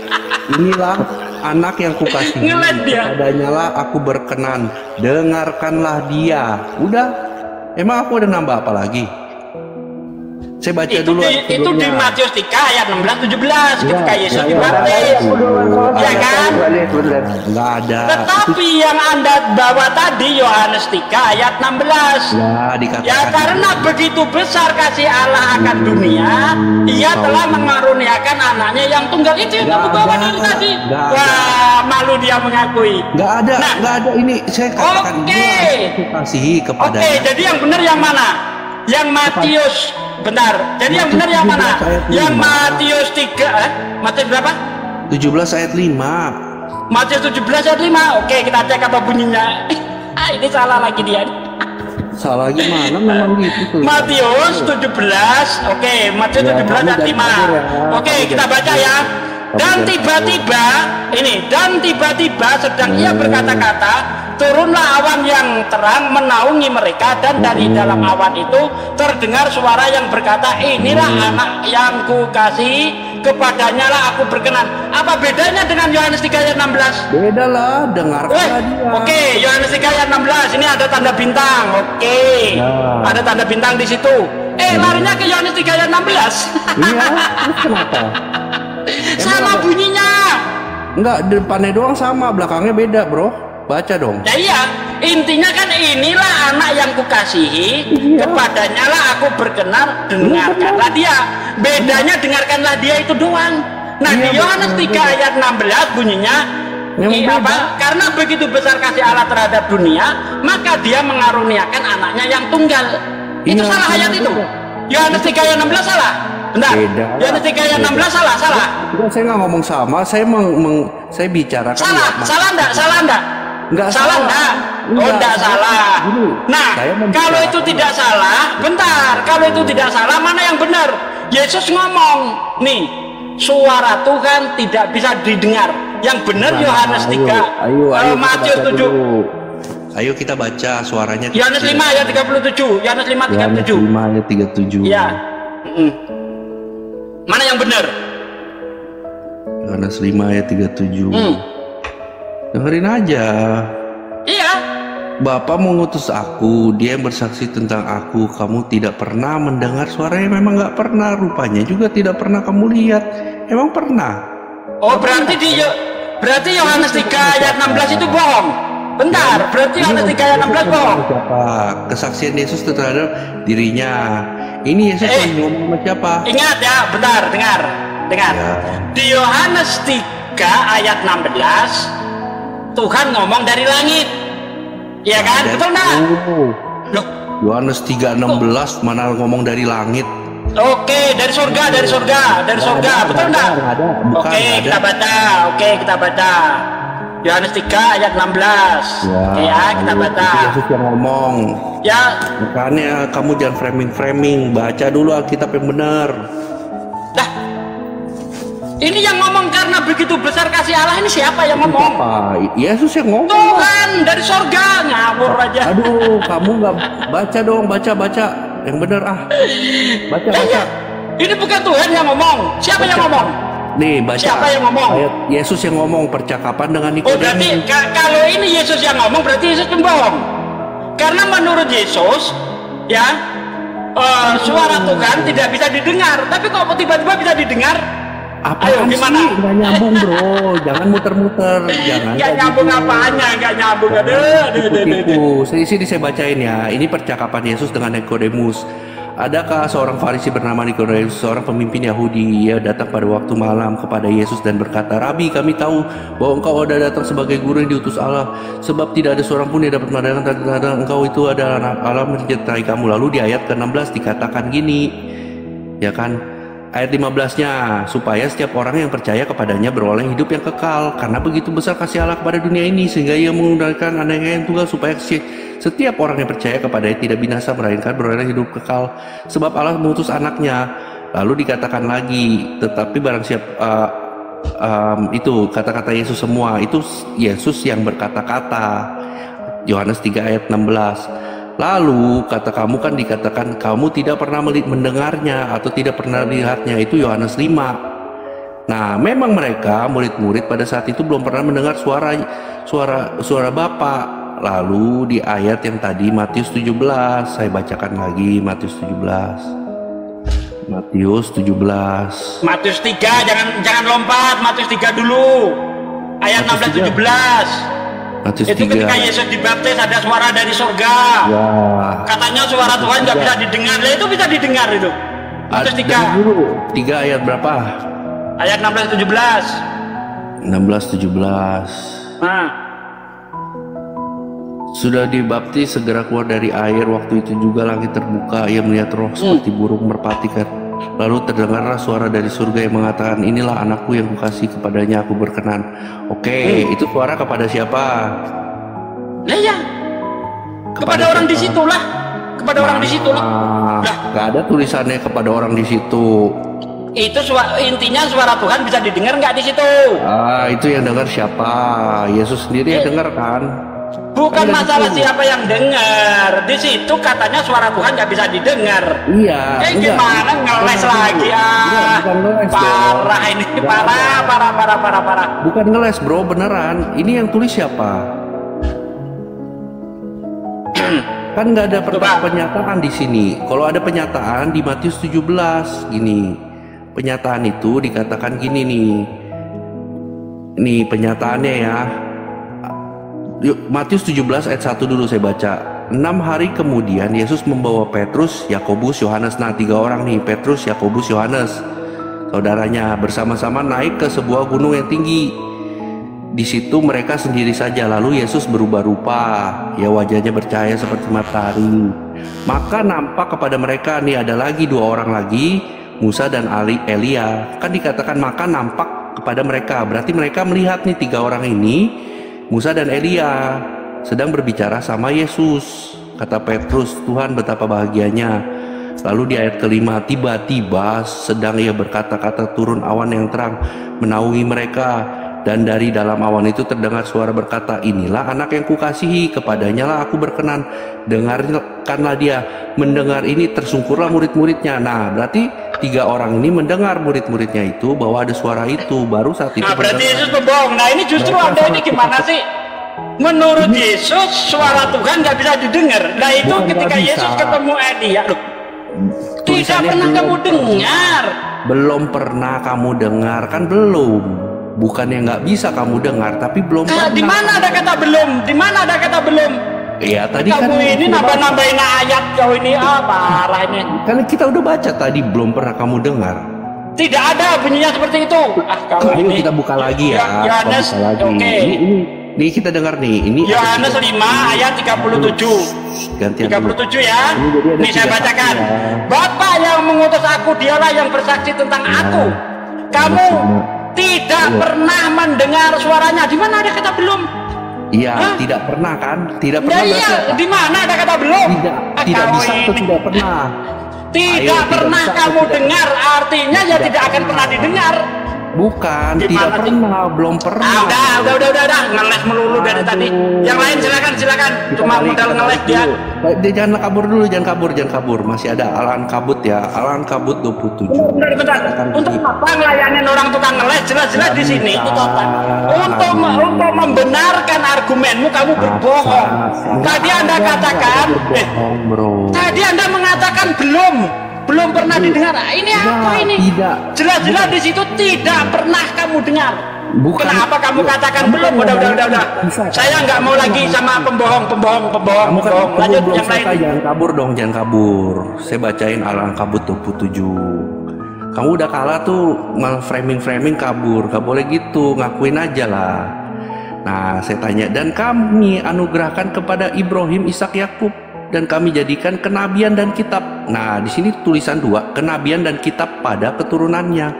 inilah anak yang kukasihi, kepadanya lah aku berkenan, dengarkanlah dia. Udah, emang aku ada nambah apa lagi? Saya baca dulu. Itu di Matius 3 ayat 16-17 ketika Yesus dibaptis, ya kan? Nggak ada. Tetapi yang Anda bawa tadi Yohanes 3 ayat 16. Ya karena begitu besar kasih Allah akan dunia, Ia telah mengaruniakan anaknya yang tunggal. Itu yang kamu bawa dari tadi. Wah, malu dia mengakui. Nggak ada ini. Saya katakan aku kasihi kepada. Oke, jadi yang benar yang mana? Yang Matius, bentar. Jadi yang benar yang mana? Yang Matius 3, Matius berapa? 17 ayat 5. Matius 17 ayat 5. Oke, kita cek apa bunyinya. Ini salah lagi dia. Salah gimana? Memang gitu tuh. Matius 17. Oke, Matius 17 ayat 5. Oke, kita baca ya. Dan tiba-tiba sedang ia berkata-kata, turunlah awan yang terang menaungi mereka, dan dari dalam awan itu terdengar suara yang berkata, inilah anak yang kukasihi, kepadanya lah aku berkenan. Apa bedanya dengan Yohanes 3 ayat 16? Beda lah, dengarkanlah dia. Oke, Yohanes 3 ayat 16 ini ada tanda bintang. Oke, ada tanda bintang di situ. Larinya ke Yohanes 3 ayat 16. Iya, kenapa? Sama bunyinya. Enggak, depannya doang sama, belakangnya beda bro. Baca dong. Ya iya, intinya kan inilah anak yang kukasihi, kepadanya lah aku berkenan, dengarkanlah dia. Bedanya dengarkanlah dia itu doang. Nah di Yohanes 3 ayat 16 bunyinya karena begitu besar kasih Allah terhadap dunia, maka dia mengaruniakan anaknya yang tunggal. Itu salah ayat itu. Yohanes 3 ayat 16 salah. Bentar. Yohanes 3 ayat 16 salah. Saya nggak ngomong sama, saya bicarakan. Salah enggak? Enggak salah enggak? Oh enggak salah. Nah, kalau itu tidak salah, bentar. Kalau itu tidak salah, mana yang benar? Yesus ngomong, nih, suara Tuhan tidak bisa didengar. Yang benar Yohanes 3. Matius 7. Ayo kita baca suaranya. Yohanes 5 ayat 37. Yohanes 5 ayat 37. Iya. Mana yang benar? Yohanes 5 ayat 37. Dengerin aja. Iya. Bapa mengutus aku, dia yang bersaksi tentang aku. Kamu tidak pernah mendengar suaranya, memang nggak pernah. Rupanya juga tidak pernah kamu lihat. Emang pernah? Oh, berarti Yohanes 3 ayat 16 itu bohong. Bentar, berarti Yohanes 3 ayat 16 bohong. Kesaksian Yesus terhadap dirinya. Ini Yesus ngomong sama siapa? Ingat ya, bentar, dengar. Ya. Di Yohanes 3 ayat 16 Tuhan ngomong dari langit. Iya kan? Betul enggak? Loh, Yohanes 3:16 mana ngomong dari langit. Oke, dari surga, betul enggak? Oke, kita baca. Yohanes 3 ayat 16. Oke ya, kita baca. Yesus yang ngomong. Ya. Makanya kamu jangan framing, baca dulu Alkitab yang benar. Lah, ini yang ngomong karena begitu besar kasih Allah ini siapa yang ngomong? Apa? Yesus yang ngomong. Tuhan dari surga, ngawur aja. Aduh, kamu nggak baca dong, baca yang benar baca. Ini bukan Tuhan yang ngomong, siapa yang ngomong? Nih baca. Siapa yang ngomong? Ayat Yesus yang ngomong, percakapan dengan Nikodemus. Oh berarti kalau ini Yesus yang ngomong berarti Yesus pembohong. Karena menurut Yesus ya suara Tuhan tidak bisa didengar. Tapi kok tiba-tiba bisa didengar? Ayo gimana? Nggak nyambung bro, jangan muter-muter, jangan. Nggak nyambung apanya, nggak nyambung. Aduh. Sini saya bacain ya. Ini percakapan Yesus dengan Nikodemus. Adakah seorang Farisi bernama Nikodemus, seorang pemimpin Yahudi? Ia datang pada waktu malam kepada Yesus dan berkata, Rabi, kami tahu bahwa engkau ada datang sebagai guru yang diutus Allah, sebab tidak ada seorang pun yang dapat mengadakan tanda-tanda engkau itu adalah anak Allah menyertai kamu. Lalu di ayat ke-16 dikatakan gini, ya kan? Ayat 15-nya, supaya setiap orang yang percaya kepadanya beroleh hidup yang kekal, karena begitu besar kasih Allah kepada dunia ini, sehingga ia mengundangkan anaknya yang tunggal, supaya setiap orang yang percaya kepadanya tidak binasa, melainkan beroleh hidup kekal, sebab Allah mengutus anaknya. Lalu dikatakan lagi, tetapi barang siapa itu kata-kata Yesus semua, itu Yesus yang berkata-kata. Yohanes 3 ayat 16. Lalu kata kamu kan dikatakan kamu tidak pernah mendengarnya atau tidak pernah lihatnya, itu Yohanes 5. Nah, memang mereka murid-murid pada saat itu belum pernah mendengar suara Bapa. Lalu di ayat yang tadi Matius 17, saya bacakan lagi Matius 17. Matius 3, jangan lompat, Matius 3 dulu. Ayat 16 17. Matius itu 3. Ketika Yesus dibaptis ada suara dari surga. Ya. Katanya suara Tuhan nggak bisa didengar. Lah itu bisa didengar itu. Matius 3. 3 ayat berapa? Ayat 16 17. 16 17. Nah. Sudah dibaptis segera keluar dari air. Waktu itu juga langit terbuka. Ia melihat roh seperti burung merpati. Lalu terdengarlah suara dari surga yang mengatakan, inilah anakku yang kukasih, kepadanya aku berkenan. Oke, itu suara kepada siapa? Lah ya, kepada orang di situ lah. Kepada orang di situ lah. Gak ada tulisannya kepada orang di situ. Itu intinya suara Tuhan bisa didengar nggak di situ? Itu yang dengar siapa? Yesus sendiri yang dengar kan? Bukan masalah siapa yang dengar. Di situ katanya suara Tuhan nggak bisa didengar. Iya. Gimana ngeles lagi parah ini, parah. Bukan ngeles bro, beneran. Ini yang tulis siapa? Kan nggak ada pernyataan di sini. Kalau ada pernyataan di Matius 17 gini. Pernyataan itu dikatakan gini nih. Nih penyataannya ya. Matius 17 ayat 1 dulu saya baca. 6 hari kemudian Yesus membawa Petrus, Yakobus, Yohanes. Nah 3 orang nih, Petrus, Yakobus, Yohanes, saudaranya, bersama-sama naik ke sebuah gunung yang tinggi. Di situ mereka sendiri saja. Lalu Yesus berubah rupa, ya wajahnya bercahaya seperti matahari. Maka nampak kepada mereka, nih ada lagi 2 orang lagi, Musa dan Elia. Kan dikatakan maka nampak kepada mereka, berarti mereka melihat nih 3 orang ini, Musa dan Elia, sedang berbicara sama Yesus. Kata Petrus, Tuhan betapa bahagianya. Lalu di ayat kelima, tiba-tiba sedang ia berkata-kata turun awan yang terang menaungi mereka. Dan dari dalam awan itu terdengar suara berkata, inilah anak yang kukasihi, kepadanya lah aku berkenan, dengarkanlah dia. Mendengar ini tersungkurlah murid-muridnya. Nah berarti 3 orang ini mendengar murid-muridnya itu bahwa ada suara itu, baru saat itu. Nah berarti Yesus pembohong. Nah ini justru Anda ini gimana sih? Menurut Yesus suara Tuhan nggak bisa didengar. Nah itu ketika Yesus ketemu Elia, tidak pernah kamu dengar. Belum pernah kamu dengar kan? Belum. Bukannya nggak bisa kamu dengar, tapi belum pernah. Di mana ada kata belum? Di mana ada kata belum? Iya tadi kamu kan ini nambah-nambahin ayat kau ini parah ini. Kan kita udah baca tadi, belum pernah kamu dengar. Tidak ada bunyinya seperti itu. Ayo kita buka lagi ya. Yohanes, oke. nih kita dengar nih. Ini Yohanes 5 ayat 37. Gantian 37 ya. Ini saya bacakan. Bapa yang mengutus aku, dialah yang bersaksi tentang aku. Kamu tidak pernah mendengar suaranya. Di mana ada kata belum? Iya, tidak pernah kan? Tidak pernah. Iya, di mana ada kata belum? Tidak bisa atau tidak pernah. Tidak pernah kamu dengar, artinya ya tidak akan pernah didengar. Bukan, tidak pernah, belum pernah. Udah, ngeles melulu dari tadi. Yang lain silakan. Cuma modal ngeles dia. Dia jangan kabur dulu, jangan kabur. Masih ada Al-Ankabut ya, Al-Ankabut 27. Bentar. Untuk apa ngelayanin orang tukang ngeles? Jelas-jelas di sini. Untuk membenarkan argumenmu kamu berbohong. Tadi Anda katakan, tadi Anda mengatakan belum pernah didengar. Ini apa ini? Tidak. Jelas-jelas di situ tidak pernah kamu dengar. Bukan. Kenapa kamu katakan belum? Udah. Saya nggak mau lagi sama pembohong. Lanjut yang lain. Jangan kabur. Saya bacain Al-Ankabut 27. Kamu udah kalah tuh, malah framing kabur. Gak boleh gitu, ngakuin aja lah. Nah, saya tanya, dan kami anugerahkan kepada Ibrahim, Ishak, Yakub, dan kami jadikan kenabian dan kitab. Nah, di sini tulisan 2, kenabian dan kitab pada keturunannya.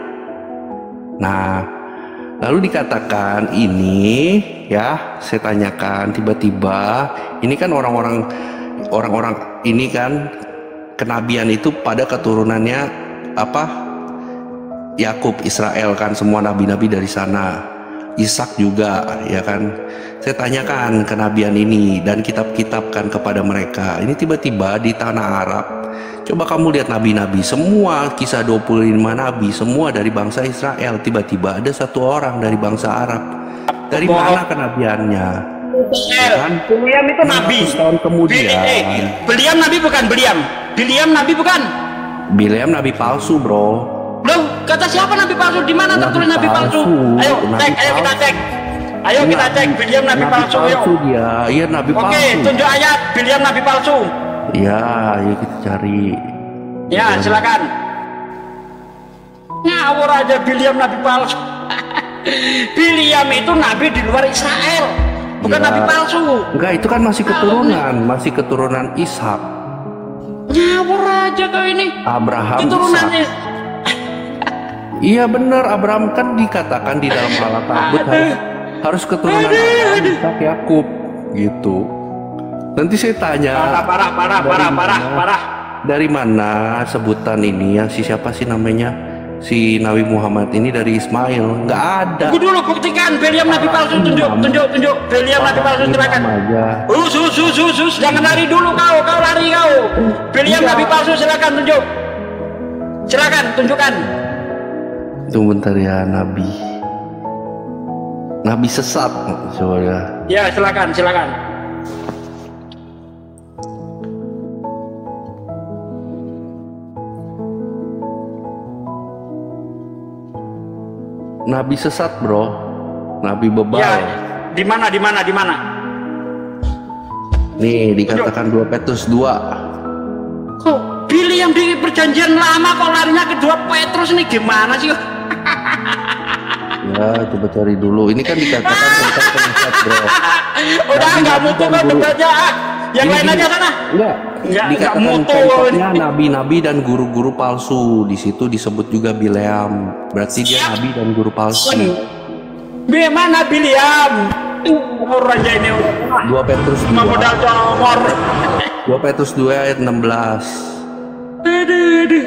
Nah, lalu dikatakan ini ya, saya tanyakan tiba-tiba, ini kan orang-orang ini kan kenabian itu pada keturunannya apa? Yakub, Israel kan, semua nabi-nabi dari sana. Ishak juga, ya kan. Saya tanyakan kenabian ini dan kitab-kitab kan kepada mereka. Ini tiba-tiba di tanah Arab. Coba kamu lihat nabi-nabi, semua kisah 25 nabi, semua dari bangsa Israel. Tiba-tiba ada satu orang dari bangsa Arab. Dari mana kenabiannya? Kan? Biliam itu nabi. Tahun kemudian. Biliam nabi bukan Biliam. Biliam nabi bukan. Biliam nabi palsu, bro. Loh, kata siapa nabi palsu? Di mana tertulis nabi palsu? Ayo kita cek. Biliam nabi palsu, yuk. Iya, nabi palsu. Oke, tunjuk ayat Biliam nabi palsu. Iya, ayo kita cari. Ya, silakan. Ngawur aja Biliam nabi palsu. Biliam itu nabi di luar Israel, bukan nabi palsu. Enggak, itu kan masih keturunan Ishak. Ngawur aja kau ini. Abraham. Keturunannya. Iya benar, Abraham kan dikatakan di dalam Al-Ankabut harus keturunan Abraham, Ishak, Yakub gitu. Nanti saya tanya. Parah. Dari mana sebutan ini? Yang siapa sih namanya? Si Nabi Muhammad ini dari Ismail? Nggak ada. Tunggu dulu, buktikan Biliam nabi palsu. Tunjuk Biliam nabi palsu, silakan. Sus, jangan lari dulu kau lari kau. Biliam nabi palsu, silakan tunjuk. Silakan tunjukkan. Tunggu bentar ya, Nabi sesat, coba ya. Ya, silakan. Nabi sesat, bro. Nabi bebal. Ya, di mana? Nih, dikatakan 2 Petrus 2. Kok Biliam di perjanjian lama kok larinya ke 2 Petrus nih, gimana sih? Ya, coba cari dulu. Ini kan dikatakan tentang penyesat, bro. Udah nggak mutu kok debatnya. Yang lain aja sana. Enggak dikatakan contohnya nabi-nabi dan guru-guru palsu. Di situ disebut juga Bileam. Berarti dia nabi dan guru palsu. Bagaimana Biliam? Orang aja ini. 2 Petrus 2. Modal comor. 2 Petrus 2 ayat 16. Aduh.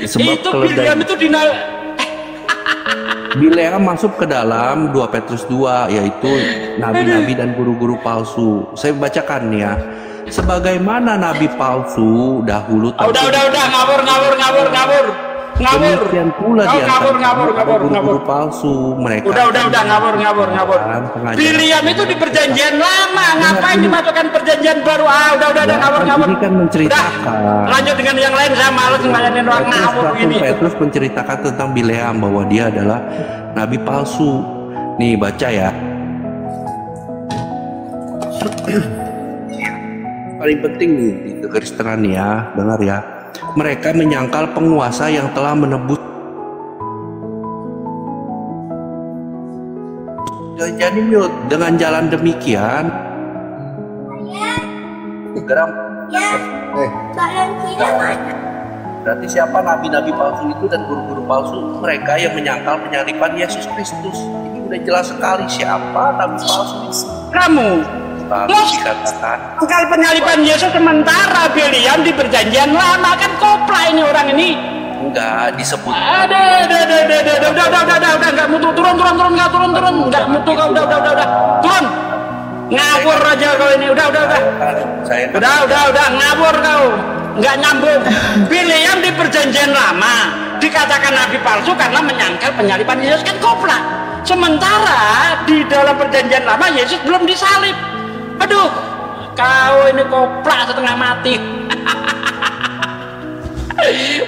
Sebab itu Biliam itu Bileam masuk ke dalam 2 Petrus 2, yaitu nabi-nabi dan guru-guru palsu. Saya bacakan ya. Sebagaimana nabi palsu dahulu. Udah, ngawur. Demikian pula dia guru-guru palsu mereka. Udah, ngawur. Biliam itu di perjanjian lama, ngapain dimasukkan perjanjian baru? Udah, ngawur. Ini kan menceritakan. Lanjut dengan yang lain, saya males ngelayanin orang ngawur begini. Petrus menceritakan tentang Bileam bahwa dia adalah nabi palsu. Nih baca ya. Paling penting nih di kekristenan ya, dengar ya. Mereka menyangkal penguasa yang telah menebus Jadi Miut, dengan jalan demikian geram. Berarti siapa nabi-nabi palsu itu dan guru-guru palsu? Mereka yang menyangkal penyaliban Yesus Kristus. Ini udah jelas sekali siapa nabi palsu itu. Kamu dikatakan kalau penyaliban Yesus sementara Biliam di perjanjian lama, kan kopla ini orang ini. Enggak disebut. Udah, nggak mutu, turun, nggak mutu kau, udah, turun. Ngawur aja kau ini, udah. Udah, ngawur kau, nggak nyambung. Biliam di perjanjian lama dikatakan nabi palsu karena menyangkal penyaliban Yesus, kan kopla. Sementara di dalam perjanjian lama Yesus belum disalib. Aduh, kau ini kopla setengah mati.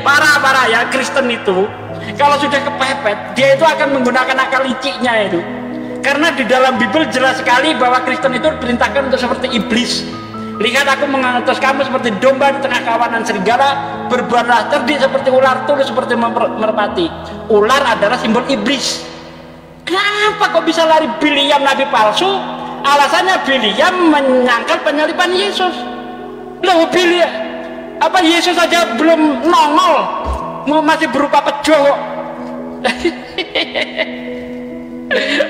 Parah ya, Kristen itu kalau sudah kepepet dia itu akan menggunakan akal liciknya itu, karena di dalam Bible jelas sekali bahwa Kristen itu diperintahkan untuk seperti iblis. Lihat, aku mengutus kamu seperti domba di tengah kawanan serigala, berbuatlah cerdik seperti ular, tulus seperti merpati. Ular adalah simbol iblis. Kenapa kok bisa lari Biliam nabi palsu? Alasannya Biliam menyangkal penyaliban Yesus. Loh, Biliam apa Yesus aja belum nongol, masih berupa pejo.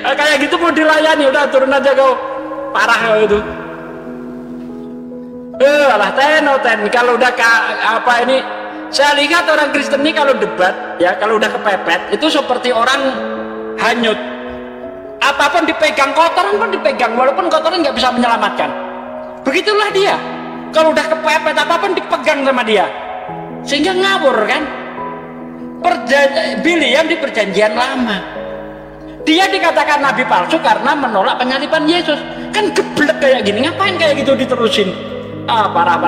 Kayak gitu mau dilayani, udah turun aja kau. Parah kau itu. Alah ten kalau udah apa ini, saya lihat orang Kristen ini kalau debat ya, kalau udah kepepet itu seperti orang hanyut. Apapun dipegang, kotoran pun dipegang, walaupun kotoran nggak bisa menyelamatkan. Begitulah dia. Kalau udah kepepet apapun dipegang sama dia, sehingga ngawur kan. Biliam di perjanjian lama dia dikatakan nabi palsu karena menolak penyaliban Yesus. Kan geblek kayak gini, ngapain kayak gitu diterusin? Parah.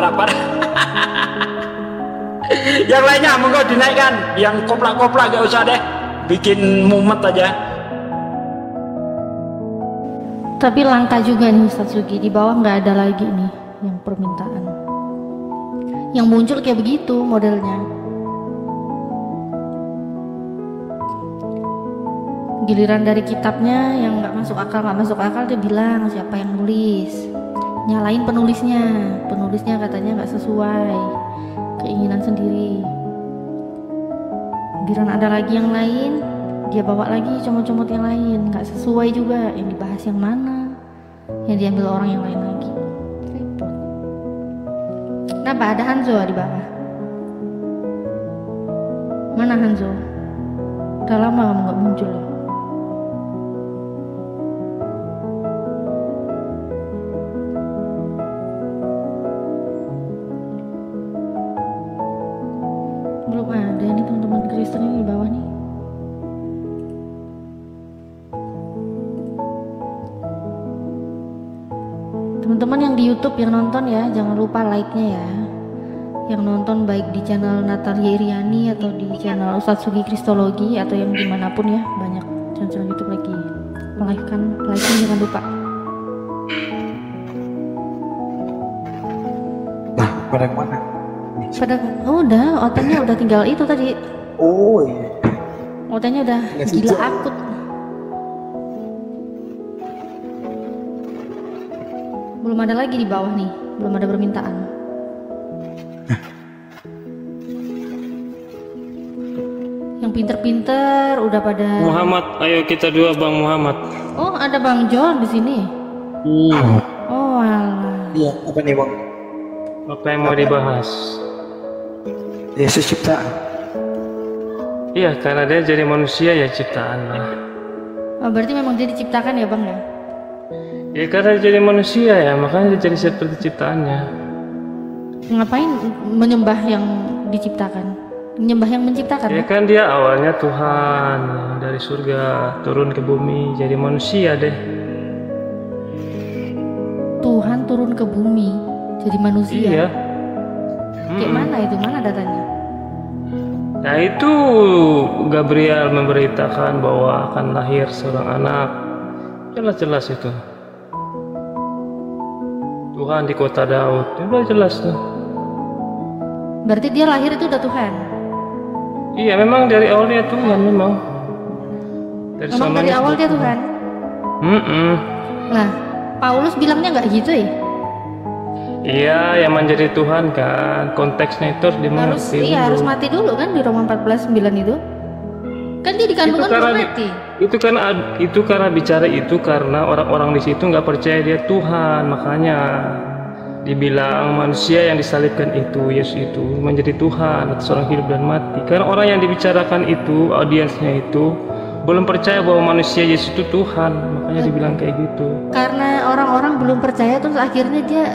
Yang lainnya monggo dinaikkan, yang kopla-kopla gak usah deh, bikin mumet aja. Tapi langka juga nih Ustadz Sugi, di bawah nggak ada lagi nih yang permintaan. Yang muncul kayak begitu modelnya. Giliran dari kitabnya yang nggak masuk akal dia bilang siapa yang nulis, nyalain penulisnya katanya nggak sesuai keinginan sendiri. Giliran ada lagi yang lain, dia bawa lagi comot-comot yang lain, nggak sesuai juga yang dibahas yang mana, yang diambil orang yang lain lagi. Repot. Kenapa ada Hanzo di bawah? Mana Hanzo? Udah lama kamu nggak muncul. Belum ada nih teman-teman Kristen ini di bawah nih. Teman-teman yang di YouTube yang nonton ya, jangan lupa like-nya ya. Yang nonton baik di channel Natalia Iriani atau di channel Ustadz Sugi Kristologi atau yang dimanapun ya, banyak channel YouTube lagi. Like-nya jangan lupa. Nah, pada mana? Udah, otenya udah tinggal itu tadi. Oh iya. Otenya udah gila akut. Belum ada lagi di bawah nih, belum ada permintaan. Yang pinter-pinter udah pada. Muhammad, ayo kita dua Bang Muhammad. Oh, ada Bang John di sini. Oh, alah. Iya, apa nih Bang? Apa yang mau dibahas? Yesus ciptaan. Iya, karena dia jadi manusia ya ciptaannya. Oh, berarti memang dia diciptakan ya Bang ya? Ya karena dia jadi manusia ya, makanya dia jadi seperti ciptaannya. Ngapain menyembah yang diciptakan? Menyembah yang menciptakan? Ya kan dia awalnya Tuhan dari surga turun ke bumi jadi manusia deh. Tuhan turun ke bumi jadi manusia? Iya. Kayak mana itu? Mana datanya? Nah itu Gabriel memberitakan bahwa akan lahir seorang anak. Jelas-jelas itu. Tuhan di kota Daud, udah jelas tuh. Berarti dia lahir itu udah Tuhan? Iya memang dari awal dia Tuhan memang. Memang dari awal dia Tuhan? Nah, Paulus bilangnya nggak gitu ya? Iya, yang menjadi Tuhan kan. Konteksnya itu harus dimengerti. Harus mati dulu kan di Roma 14:9 itu. Kan dia dikandungkan belum mati. Itu karena bicara itu karena orang-orang di situ nggak percaya dia Tuhan, makanya dibilang manusia yang disalibkan itu, Yesus itu menjadi Tuhan atas orang hidup dan mati. Karena orang yang dibicarakan itu, audiensnya itu belum percaya bahwa manusia Yesus itu Tuhan, makanya dibilang kayak gitu. Karena orang-orang belum percaya, terus akhirnya dia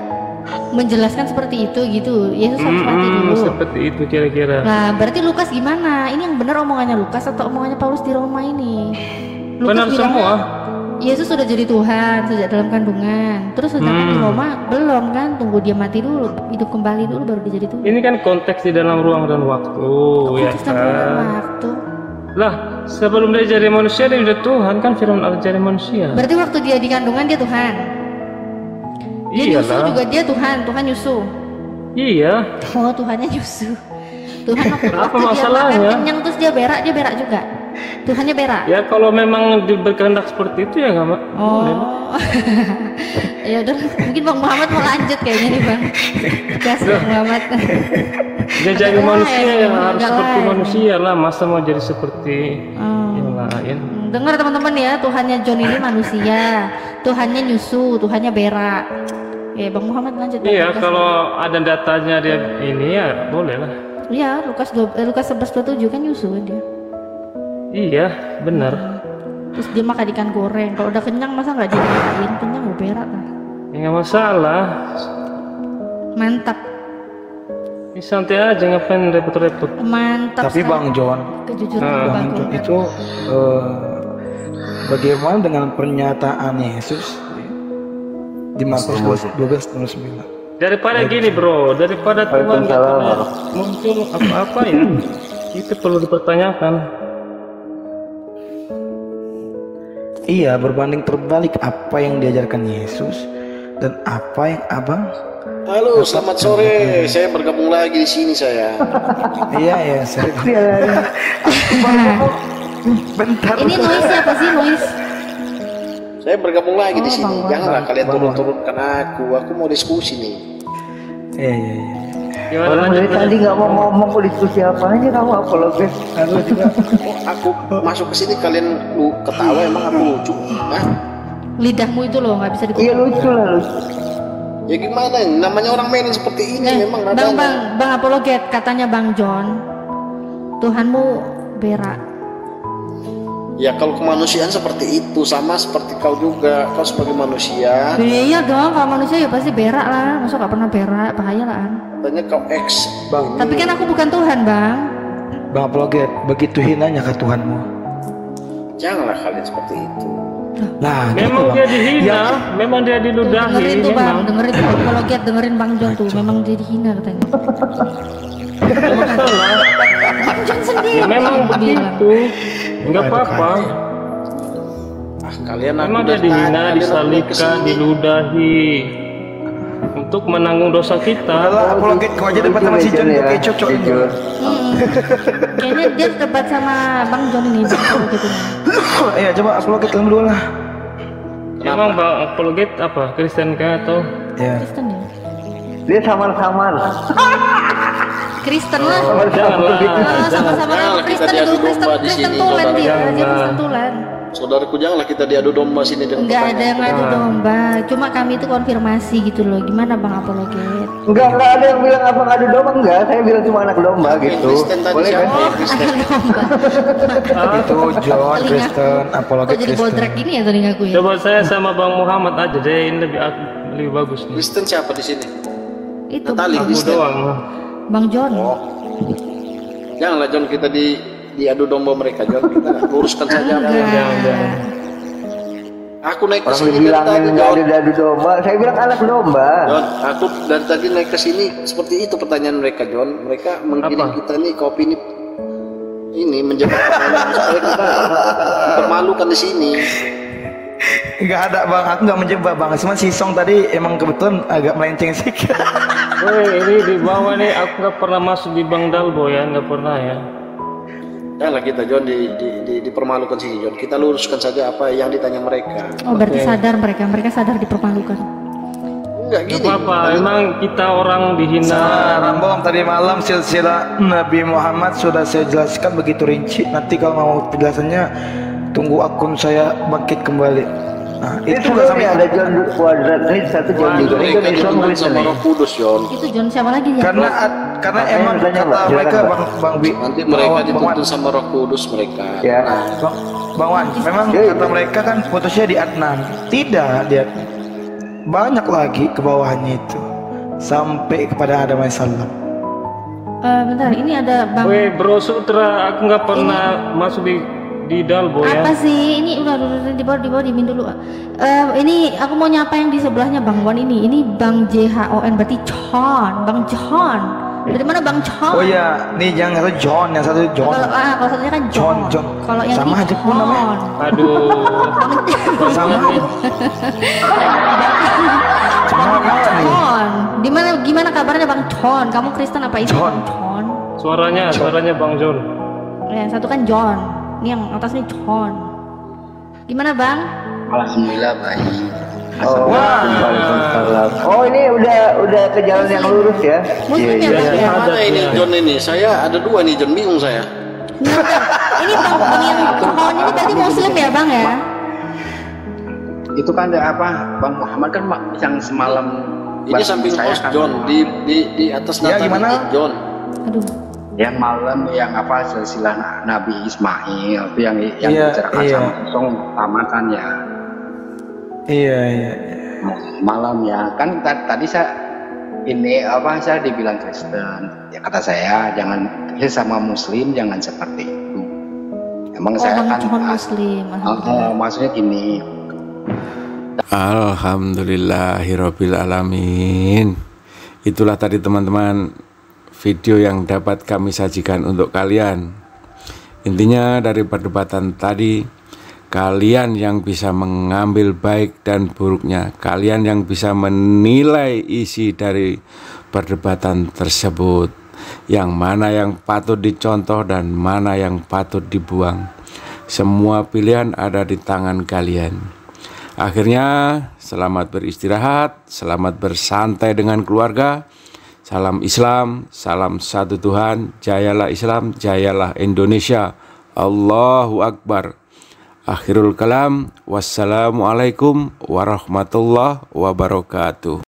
menjelaskan seperti itu gitu. Yesus harus mati dulu. Seperti itu kira-kira. Nah, berarti Lukas gimana? Ini yang benar omongannya Lukas atau omongannya Paulus di Roma ini? Lukas benar semua. Yesus sudah jadi Tuhan sejak dalam kandungan. Terus sedangkan di Roma belum kan? Tunggu dia mati dulu, hidup kembali dulu baru dia jadi Tuhan. Ini kan konteks di dalam ruang dan waktu, ya kan? Waktu. Lah, sebelum dia jadi manusia dia sudah Tuhan kan, Firman Allah jadi manusia. Berarti waktu dia di kandungan dia Tuhan. Dia nyusu juga dia Tuhan nyusu. Iya. Oh, Tuhannya nyusu. Tuhan apa masalahnya? Dia makan kenyang terus dia berak juga. Tuhannya berak. Ya kalau memang berkehendak seperti itu ya nggak mak. Oh. Ya udah, mungkin Bang Muhammad mau lanjut kayaknya nih Bang. Gas Bang Muhammad. Dia jadi manusia yang harus seperti manusia lah, masa mau jadi seperti yang lain. Dengar teman-teman ya, Tuhannya John ini manusia, Tuhannya nyusu, Tuhannya berak. Bang Muhammad lanjut. Iya, kalau ada datanya dia ini ya boleh lah. Iya, Lukas 11:27 kan nyusu kan dia. Iya, benar. Terus dia makan ikan goreng. Kalau udah kenyang masa nggak diberakin? Kenyang mau berak lah. Ya nggak masalah. Mantap. Ini santai aja, ngapain repot-repot. Mantap. Tapi sekali. Bang John, Bang John itu bagaimana dengan pernyataan Yesus di Matius 12:9? Daripada gini bro, daripada Tuhan muncul apa-apa ya, itu perlu dipertanyakan. Iya, berbanding terbalik apa yang diajarkan Yesus dan apa yang abang. Halo, selamat sore. Saya bergabung lagi di sini saya. Iya, saya. Bentar. Ini noise siapa sih noise? Saya bergabung lagi di sini. Janganlah kalian turun-turunkan aku. Aku mau diskusi nih. Iya. Orang dari tadi nggak mau ngomong diskusi apa aja kamu apologes. Aku masuk ke sini kalian lu ketawa emang aku lucu? Hah? Lidahmu itu loh nggak bisa dikutuk. Iya lucu lah lucu. Ya gimana? Namanya orang main seperti ini memang nadanya. Bang apologet katanya Bang John. Tuhanmu berak. Ya kalau kemanusiaan seperti itu sama seperti kau juga, kau sebagai manusia. Iya dong, kalau manusia ya pasti berak lah, masa gak pernah berak, bahaya lah kan. Tanya kau ex. Bang. Tapi kan aku bukan Tuhan Bang. Bang apologet, begitu hinanya ke Tuhanmu. Janganlah kalian seperti itu. Nah, memang gitu, dia dihina, memang dia diludahi. Dengerin tuh Bang, dengerin tuh apologet, dengerin Bang John tuh, memang dia dihina katanya. Bang John sendiri. Ya, memang begitu. Enggak apa-apa. Kalian memang dia dihina, disalibkan, diludahi untuk menanggung dosa kita. Apologet kau aja debat sama si John tuh kayak cocok ini. Kayaknya dia debat sama Bang John ini gitu. Iya, coba apologet kamu dulu lah. Emang Bang apologet apa? Kristen kah atau? Iya. Kristen ya. Dia samar-samar. Kristen lah. Janganlah. Sama-sama Kristen itu Kristen tulen dia Kristen tulen. Saudaraku, janganlah kita diadu domba sini dengan enggak ada yang adu domba, cuma kami itu konfirmasi gitu loh. Gimana Bang apologet? Enggak ada yang bilang abang adu domba, enggak. Saya bilang cuma anak domba gitu. Boleh kan? Itu John Kristen, apologet Kristen. Jadi bodrek gini ya tadi aku ya. Coba saya sama Bang Muhammad aja deh, ini lebih bagus nih. Kristen siapa di sini? Itu Natali Kristen doang. Bang John. Janganlah John kita diadu domba mereka, John. Kita luruskan saja. Aku naik ke sini dari tadi, John. Diadu domba, saya bilang anak domba. John, aku dari tadi naik ke sini seperti itu pertanyaan mereka, John. Mereka menggiring kita nih ke opini ini menjadi supaya kita termalukan di sini. Enggak ada Bang, aku nggak menjebak Bang. Cuma si Song tadi emang kebetulan agak melenceng sedikit. Woi, ini di bawah nih, aku nggak pernah masuk di Bang Dalbo ya, nggak pernah ya. Janganlah kita John dipermalukan sini John. Kita luruskan saja apa yang ditanya mereka. Oh berarti sadar mereka sadar dipermalukan. Enggak gini. Apa? Emang kita orang dihina. Rambong tadi malam silsilah Nabi Muhammad sudah saya jelaskan begitu rinci. Nanti kalau mau penjelasannya tunggu akun saya bangkit kembali. Nah, itu juga sampai ada John kuadrat ini satu John juga. Itu Islam sama Roh Kudus John. Itu John siapa lagi ya? Karena emang kata mereka Bang Bi. Nanti mereka dituntun sama Roh Kudus mereka. Ya. Bang Wan, memang kata mereka kan putusnya di Adnan. Tidak, dia banyak lagi ke bawahnya itu sampai kepada Adam alaihissalam. Bentar, ini ada Bang. Weh Bro Sutra, aku nggak pernah masuk di dalbo ya. Apa sih? Ini udah di bawah dimin dulu. Ini aku mau nyapa yang di sebelahnya Bang Wan ini. Ini Bang JHON berarti John, Bang John. Dari mana Bang John? Oh iya, nih yang satu John, yang satu John. Kalau satunya kan John. Kalau yang sama aja pun namanya. Aduh. sama. John. Gimana kabarnya Bang John? Kamu Kristen apa Islam? John. Suaranya Bang John. Yang satu kan John. Ini yang atas nih John. Gimana Bang? Alhamdulillah baik. Oh ini udah ke jalan yang lurus ya? Muslim ya? Mana ini John ini? Saya ada dua nih John, bingung saya. Ini Bang yang John ini berarti Muslim ya Bang ya? Itu kan apa? Bang Muhammad kan yang semalam. Ini samping host kan, John di atas data gimana? John. Aduh. Yang malam yang apa silsilah Nabi Ismail itu yang dibicarakan sama Song tamatan ya. Iya. Malam ya kan tadi saya dibilang Kristen. Ya kata saya jangan sama Muslim jangan seperti itu. Emang saya kan Muslim. Maksudnya gini. Alhamdulillahirabbil alamin. Itulah tadi teman-teman video yang dapat kami sajikan untuk kalian. Intinya dari perdebatan tadi, kalian yang bisa mengambil baik dan buruknya, kalian yang bisa menilai isi dari perdebatan tersebut, yang mana yang patut dicontoh dan mana yang patut dibuang. Semua pilihan ada di tangan kalian. Akhirnya selamat beristirahat, selamat bersantai dengan keluarga. Salam Islam, salam satu Tuhan, jayalah Islam, jayalah Indonesia. Allahu Akbar. Akhirul kalam, wassalamualaikum warahmatullahi wabarakatuh.